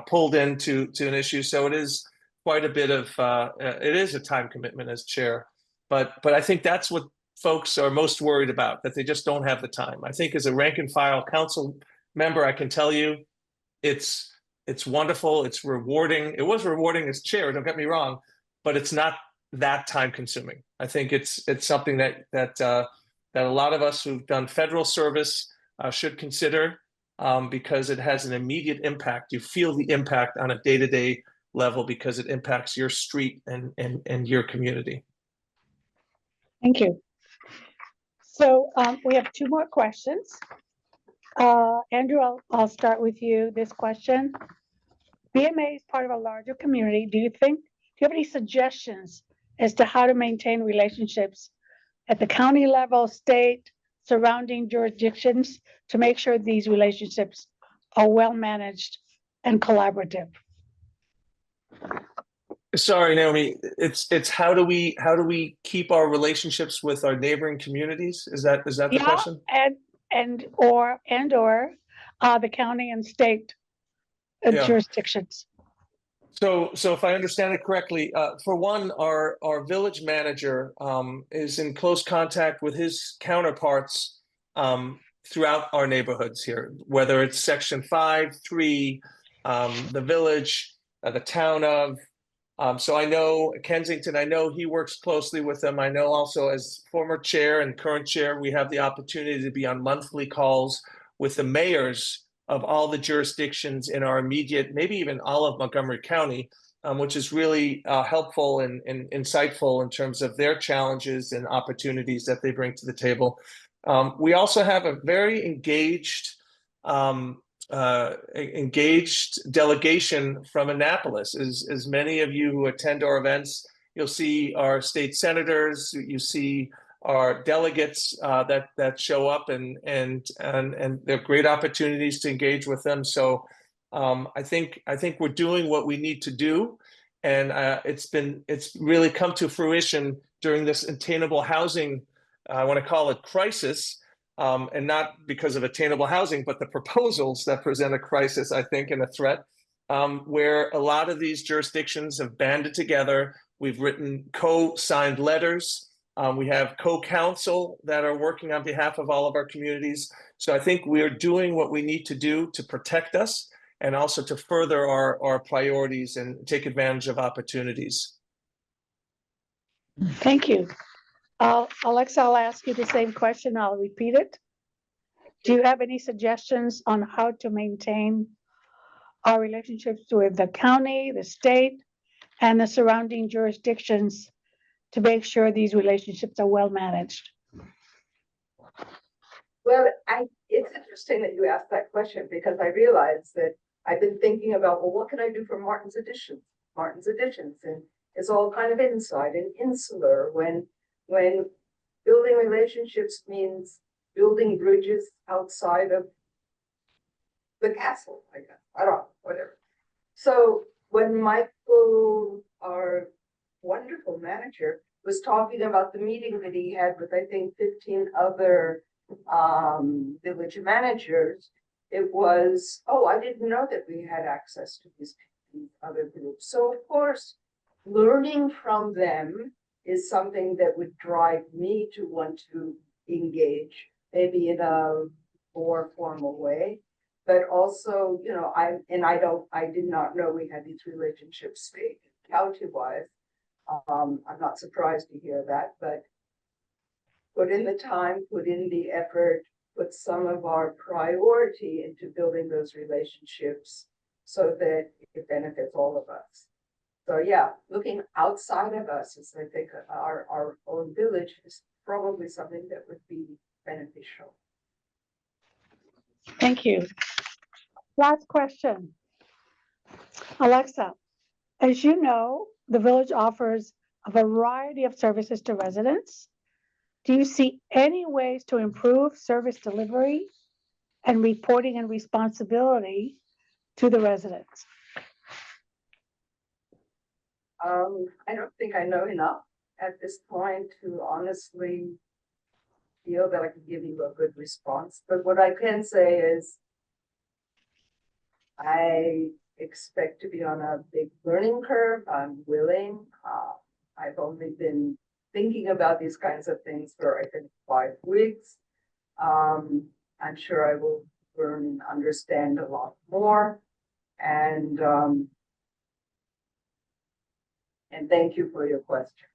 pulled into an issue. So it is quite a bit of it is a time commitment as chair, but I think that's what folks are most worried about, that they just don't have the time. I think as a rank and file council member, I can tell you it's wonderful, it's rewarding. It was rewarding as chair, don't get me wrong, but it's not that time consuming. I think it's something that a lot of us who've done federal service should consider, because it has an immediate impact. You feel the impact on a day-to-day level because it impacts your street and your community. Thank you. So we have two more questions. Andrew, I'll start with you. This question: BMA is part of a larger community. Do you have any suggestions as to how to maintain relationships at the county level, state, surrounding jurisdictions, to make sure these relationships are well managed and collaborative? Sorry, Naomi. It's how do we keep our relationships with our neighboring communities? Is that the question? or the county and state jurisdictions. So if I understand it correctly, for one, our village manager is in close contact with his counterparts throughout our neighborhoods here, whether it's Section 5, 3, the village, the town of. So I know Kensington, I know he works closely with them. I know also, as former chair and current chair, we have the opportunity to be on monthly calls with the mayors of all the jurisdictions in our immediate, maybe even all of Montgomery County, which is really helpful and insightful in terms of their challenges and opportunities that they bring to the table. We also have a very engaged delegation from Annapolis. As many of you who attend our events, you'll see our state senators, you see our delegates that show up, and they're great opportunities to engage with them. So I think we're doing what we need to do, and it's really come to fruition during this attainable housing, I want to call it, crisis. And not because of attainable housing, but the proposals that present a crisis, I think, and a threat, where a lot of these jurisdictions have banded together. We've written co-signed letters. We have co-counsel that are working on behalf of all of our communities. So I think we're doing what we need to do to protect us, and also to further our priorities and take advantage of opportunities. Thank you. Alexa, I'll ask you the same question. I'll repeat it. Do you have any suggestions on how to maintain our relationships with the county, the state, and the surrounding jurisdictions to make sure these relationships are well managed? Well, it's interesting that you asked that question, because I realized that I've been thinking about, well, what can I do for Martin's Additions? And it's all kind of inside and insular when building relationships means building bridges outside of the castle, I guess. I don't know, whatever. So when Michael, our wonderful manager, was talking about the meeting that he had with, I think, 15 other village managers, it was, oh, I didn't know that we had access to these other groups. So of course, learning from them is something that would drive me to want to engage, maybe in a more formal way. But also, I did not know we had these relationships state county-wise. I'm not surprised to hear that, but put in the time, put in the effort, put some of our priority into building those relationships so that it benefits all of us. So yeah, looking outside of us is, I think, our own village is probably something that would be beneficial. Thank you. Last question. Alexa, as you know, the village offers a variety of services to residents. Do you see any ways to improve service delivery and reporting and responsibility to the residents? I don't think I know enough at this point to honestly feel that I can give you a good response. But what I can say is I expect to be on a big learning curve. I'm willing. I've only been thinking about these kinds of things for, I think, 5 weeks. I'm sure I will learn and understand a lot more. And thank you for your question.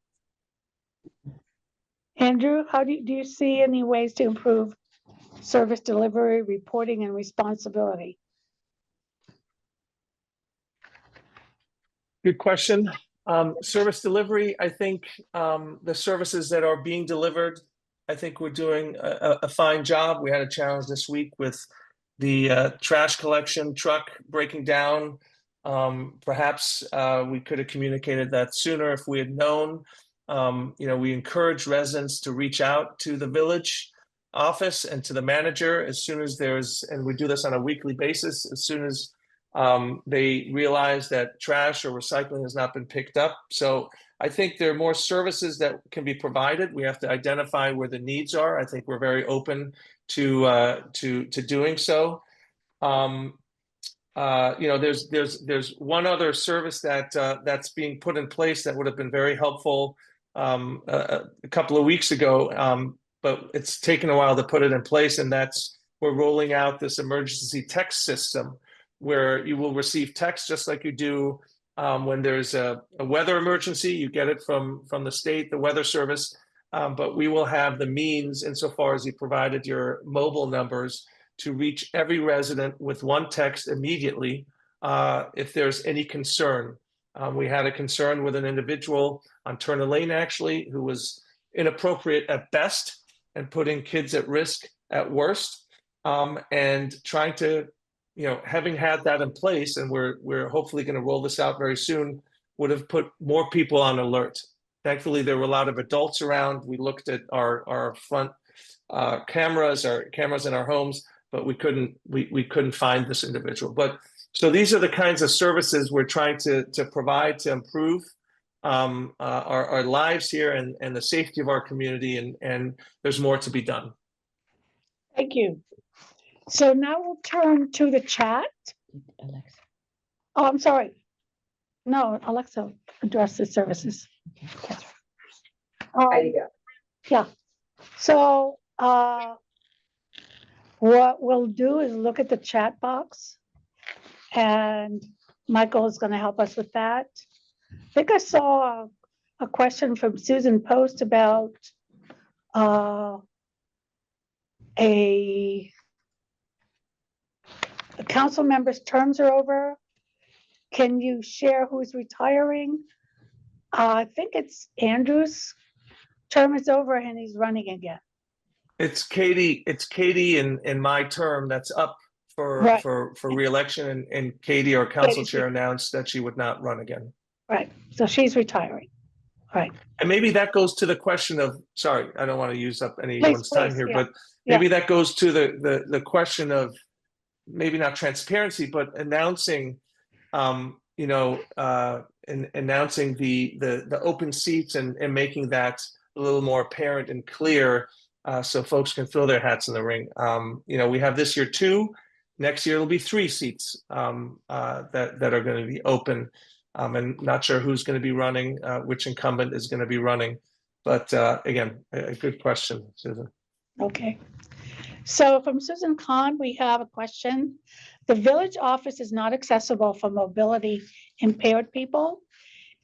Andrew, how do you see any ways to improve service delivery, reporting, and responsibility? Good question. Service delivery, I think the services that are being delivered, I think we're doing a fine job. We had a challenge this week with the trash collection truck breaking down. Perhaps we could have communicated that sooner if we had known. We encourage residents to reach out to the village office and to the manager as soon as and we do this on a weekly basis, as soon as they realize that trash or recycling has not been picked up. So I think there are more services that can be provided. We have to identify where the needs are. I think we're very open to doing so. There's one other service that's being put in place that would have been very helpful a couple of weeks ago, but it's taken a while to put it in place, and that's we're rolling out this emergency text system where you will receive text just like you do when there's a weather emergency. You get it from the state, the weather service, but we will have the means, insofar as you provided your mobile numbers, to reach every resident with one text immediately if there's any concern. We had a concern with an individual on Turner Lane, actually, who was inappropriate at best and putting kids at risk at worst, and trying to, having had that in place, and we're hopefully going to roll this out very soon, would have put more people on alert. Thankfully, there were a lot of adults around. We looked at our front cameras in our homes, but we couldn't find this individual. But so these are the kinds of services we're trying to provide to improve our lives here and the safety of our community, and there's more to be done. Thank you. So now we'll turn to the chat. Alexa. Oh, I'm sorry. No, Alexa addressed the services. There you go. So what we'll do is look at the chat box, and Michael is going to help us with that. I think I saw a question from Susan Post about the council members' terms are over. Can you share who's retiring? I think it's Andrew's term is over and he's running again. It's Katie in my term that's up for re-election, and Katie, our council chair, announced that she would not run again. Right, so she's retiring. Right. And maybe that goes to the question of, sorry, I don't want to use up anyone's time here, but maybe that goes to the question of maybe not transparency, but announcing, announcing the open seats and making that a little more apparent and clear so folks can throw their hats in the ring. We have this year 2. Next year it'll be 3 seats that are going to be open. And not sure who's going to be running, which incumbent is going to be running. But again, a good question, Susan. Okay. So from Susan Khan, we have a question. The village office is not accessible for mobility impaired people.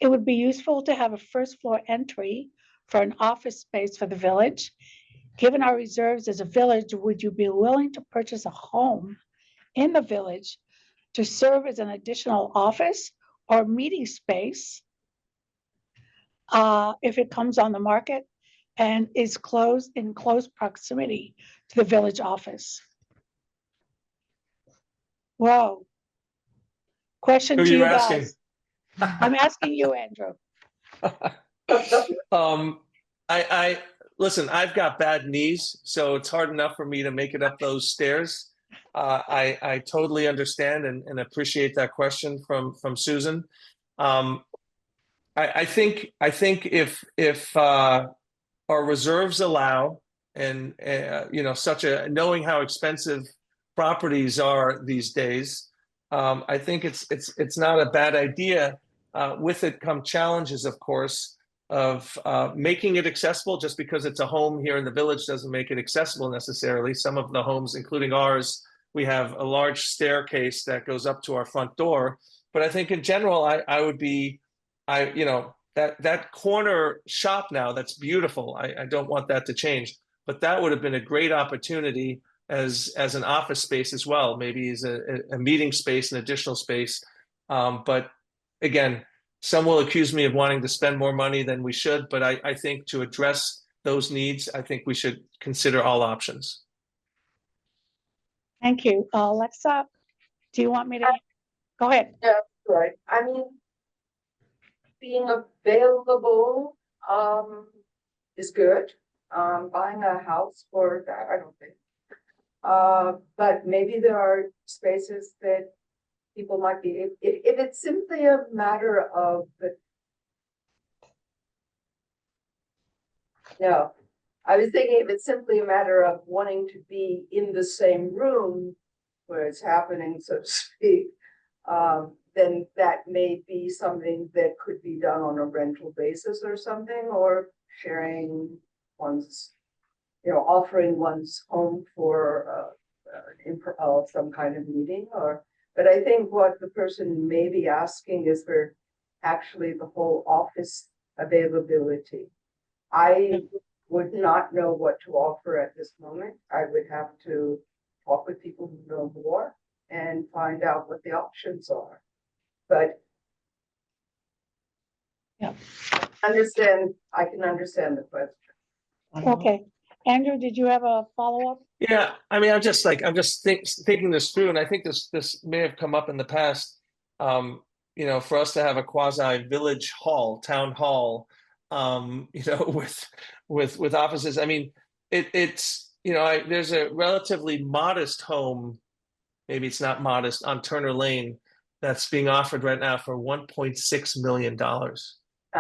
It would be useful to have a first floor entry for an office space for the village. Given our reserves as a village, would you be willing to purchase a home in the village to serve as an additional office or meeting space if it comes on the market and is in close proximity to the village office? Whoa. Question Who are to you you asking? guys. I'm asking you, Andrew. I listen, I've got bad knees, so it's hard enough for me to make it up those stairs. I totally understand and appreciate that question from Susan. I think if our reserves allow, and knowing how expensive properties are these days, I think it's not a bad idea. With it come challenges, of course, of making it accessible. Just because it's a home here in the village doesn't make it accessible necessarily. Some of the homes, including ours, we have a large staircase that goes up to our front door. But I think in general, I would be, that corner shop now, that's beautiful. I don't want that to change, but that would have been a great opportunity as an office space as well, maybe as a meeting space, an additional space. But again, some will accuse me of wanting to spend more money than we should, but I think to address those needs, I think we should consider all options. Thank you. Alexa, do you want me to? Go ahead. Yeah, right. I mean, being available is good. Buying a house for that, I don't think. But maybe there are spaces that people might be, if it's simply a matter of no, I was thinking if it's simply a matter of wanting to be in the same room where it's happening, so to speak, then that may be something that could be done on a rental basis or something, or sharing one's, offering one's home for some kind of meeting. But I think what the person may be asking is for actually the whole office availability. I would not know what to offer at this moment. I would have to talk with people who know more and find out what the options are. But yeah, I can understand the question. Okay. Andrew, did you have a follow-up? Yeah, I mean, I'm just thinking this through, and I think this may have come up in the past. For us to have a quasi village hall, town hall, with offices. I mean, there's a relatively modest home, maybe it's not modest, on Turner Lane that's being offered right now for $1.6 million. I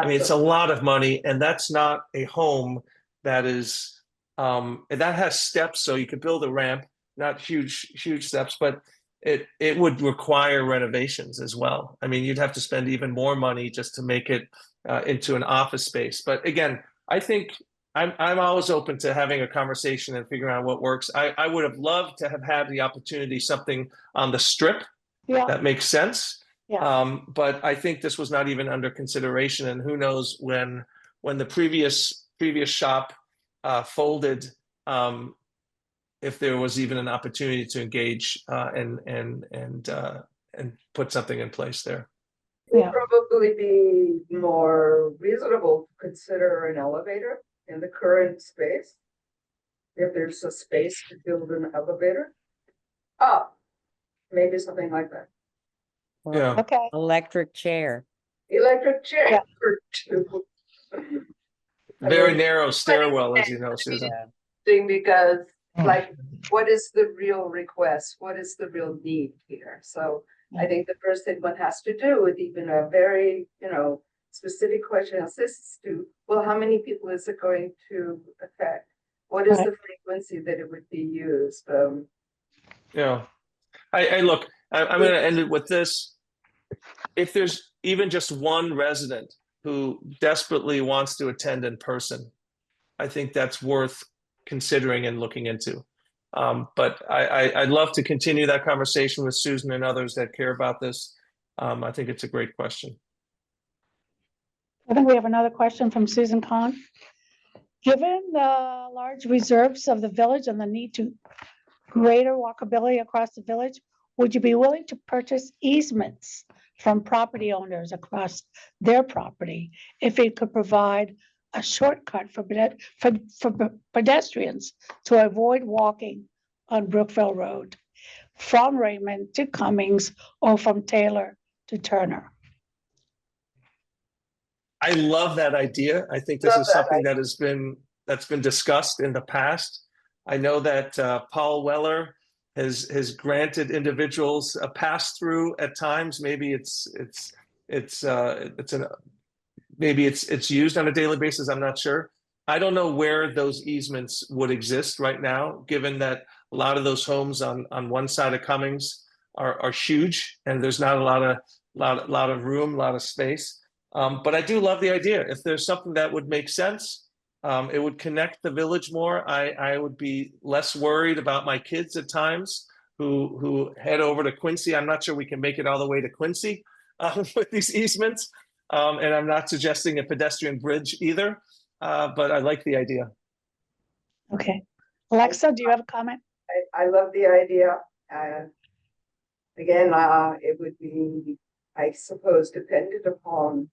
mean, it's a lot of money, and that's not a home that is. That has steps, so you could build a ramp, not huge steps, but it would require renovations as well. I mean, you'd have to spend even more money just to make it into an office space. But again, I think I'm always open to having a conversation and figuring out what works. I would have loved to have had the opportunity, something on the strip that makes sense. Yeah. But I think this was not even under consideration, and who knows when the previous shop folded, if there was even an opportunity to engage and put something in place there. It would probably be more reasonable to consider an elevator in the current space. If there's a space to build an elevator. Maybe something like that. Yeah. Okay. Electric chair. Electric chair. Yeah. For two. Very narrow stairwell, as you know, Susan. Because like, what is the real request? What is the real need here? So I think the first thing one has to do with even a very, specific question as this is to, well, how many people is it going to affect? what is Right. the frequency that it would be used? Yeah. I look, I'm going to end it with this. If there's even just one resident who desperately wants to attend in person, I think that's worth considering and looking into. But I'd love to continue that conversation with Susan and others that care about this. I think it's a great question. I think we have another question from Susan Kahn. Given the large reserves of the village and the need to greater walkability across the village, would you be willing to purchase easements from property owners across their property if it could provide a shortcut for pedestrians to avoid walking on Brookville Road from Raymond to Cummings or from Taylor to Turner? I love that idea. I think this Love is that something that's been discussed in the past. I know that Paul Weller has granted individuals a pass through at times. Maybe maybe it's used on a daily basis. I'm not sure. I don't know where those easements would exist right now, given that a lot of those homes on one side of Cummings are huge, and there's not a lot of room, a lot of space. But I do love the idea. If there's something that would make sense, it would connect the village more. I would be less worried about my kids at times who head over to Quincy. I'm not sure we can make it all the way to Quincy with these easements. And I'm not suggesting a pedestrian bridge either, but I like the idea. Okay. Alexa, do you have a comment? I love the idea. Again, it would be, I suppose, dependent upon,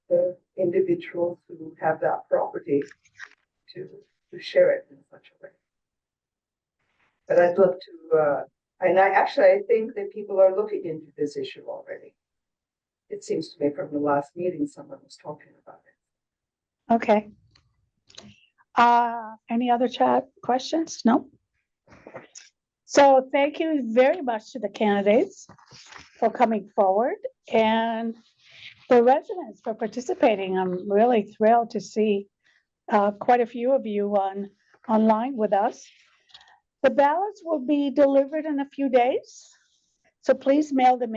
the individuals who have that property to share it in such a way. But I'd love to, and I think that people are looking into this issue already. It seems to me from the last meeting, someone was talking about it. Okay. Any other chat questions? No? So thank you very much to the candidates for coming forward and the residents for participating. I'm really thrilled to see quite a few of you online with us. The ballots will be delivered in a few days, so please mail them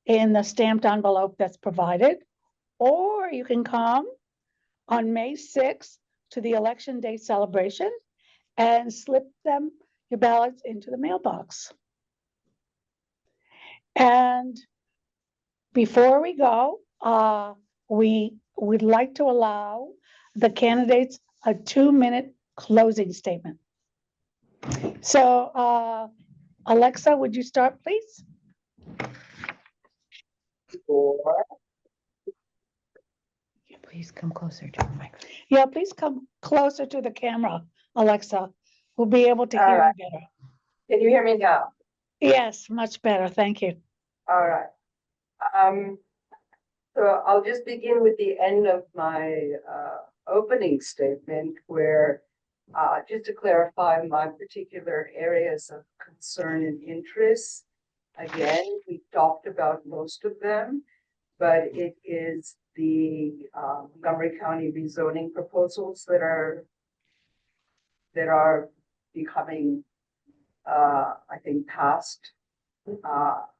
in the stamped envelope that's provided, or you can come on May 6th to the Election Day celebration and slip your ballots into the mailbox. And before we go, we would like to allow the candidates a 2-minute closing statement. So, Alexa, would you start, please? Please come closer to the microphone. Yeah, please come closer to the camera, Alexa. We'll be able to All hear right. you better. Can you hear me now? Yes, much better. Thank you. All right. So I'll just begin with the end of my opening statement where just to clarify my particular areas of concern and interest. Again, we talked about most of them, but it is the Montgomery County rezoning proposals that are becoming, I think, passed.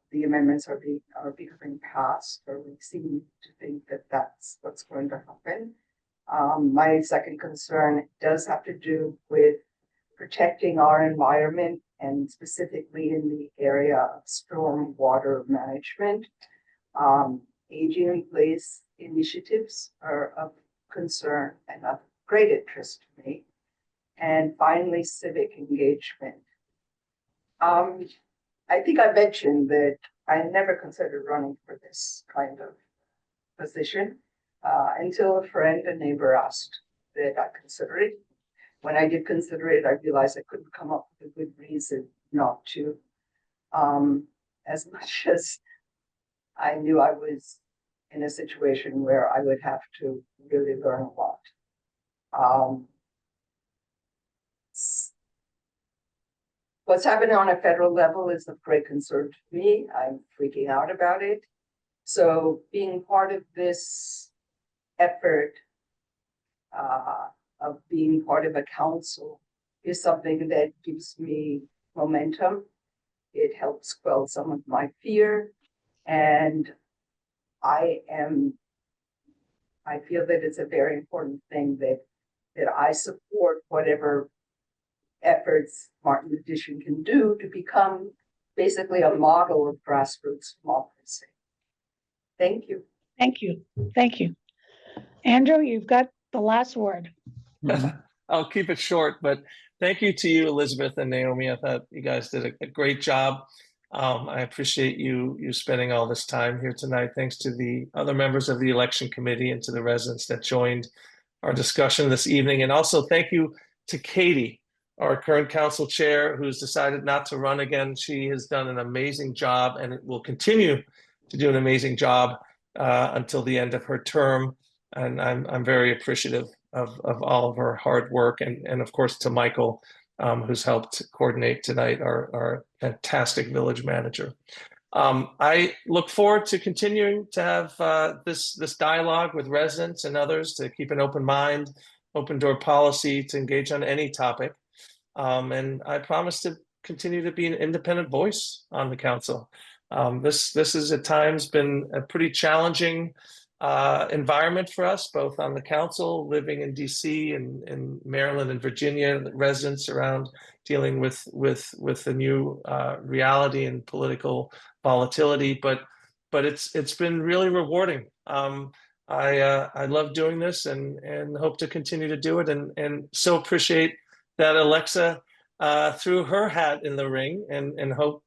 The amendments are becoming passed, or we seem to think that that's what's going to happen. My second concern does have to do with protecting our environment, and specifically in the area of storm water management. Aging in place initiatives are of concern and of great interest to me. And finally, civic engagement. I think I mentioned that I never considered running for this kind of position until a friend and neighbor asked that I consider it. When I did consider it, I realized I couldn't come up with a good reason not to. As much as I knew I was in a situation where I would have to really learn a lot. What's happening on a federal level is of great concern to me. I'm freaking out about it. So being part of this effort of being part of a council is something that gives me momentum. It helps quell some of my fear, and I feel that it's a very important thing that I support whatever efforts Martin Addition can do to become basically a model of grassroots democracy. Thank you. Thank you. Thank you. Andrew, you've got the last word. I'll keep it short, but thank you to you, Elizabeth and Naomi. I thought you guys did a great job. I appreciate you spending all this time here tonight. Thanks to the other members of the election committee and to the residents that joined our discussion this evening. And also thank you to Katie, our current council chair, who's decided not to run again. She has done an amazing job and will continue to do an amazing job until the end of her term. And I'm very appreciative of all of her hard work, and of course to Michael, who's helped coordinate tonight, our fantastic village manager. I look forward to continuing to have this dialogue with residents and others, to keep an open mind, open door policy, to engage on any topic. And I promise to continue to be an independent voice on the council. This has at times been a pretty challenging environment for us, both on the council, living in DC and in Maryland and Virginia, residents around dealing with the new reality and political volatility. But it's been really rewarding. I love doing this and hope to continue to do it, and so appreciate that Alexa threw her hat in the ring, and hope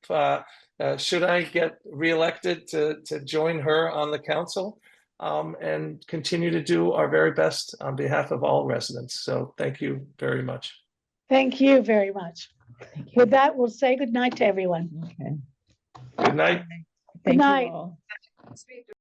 should I get reelected to join her on the council. And continue to do our very best on behalf of all residents. So thank you very much. Thank you very much. With that, we'll say good night to everyone. Okay. Good night. Thank you night. all. Speak to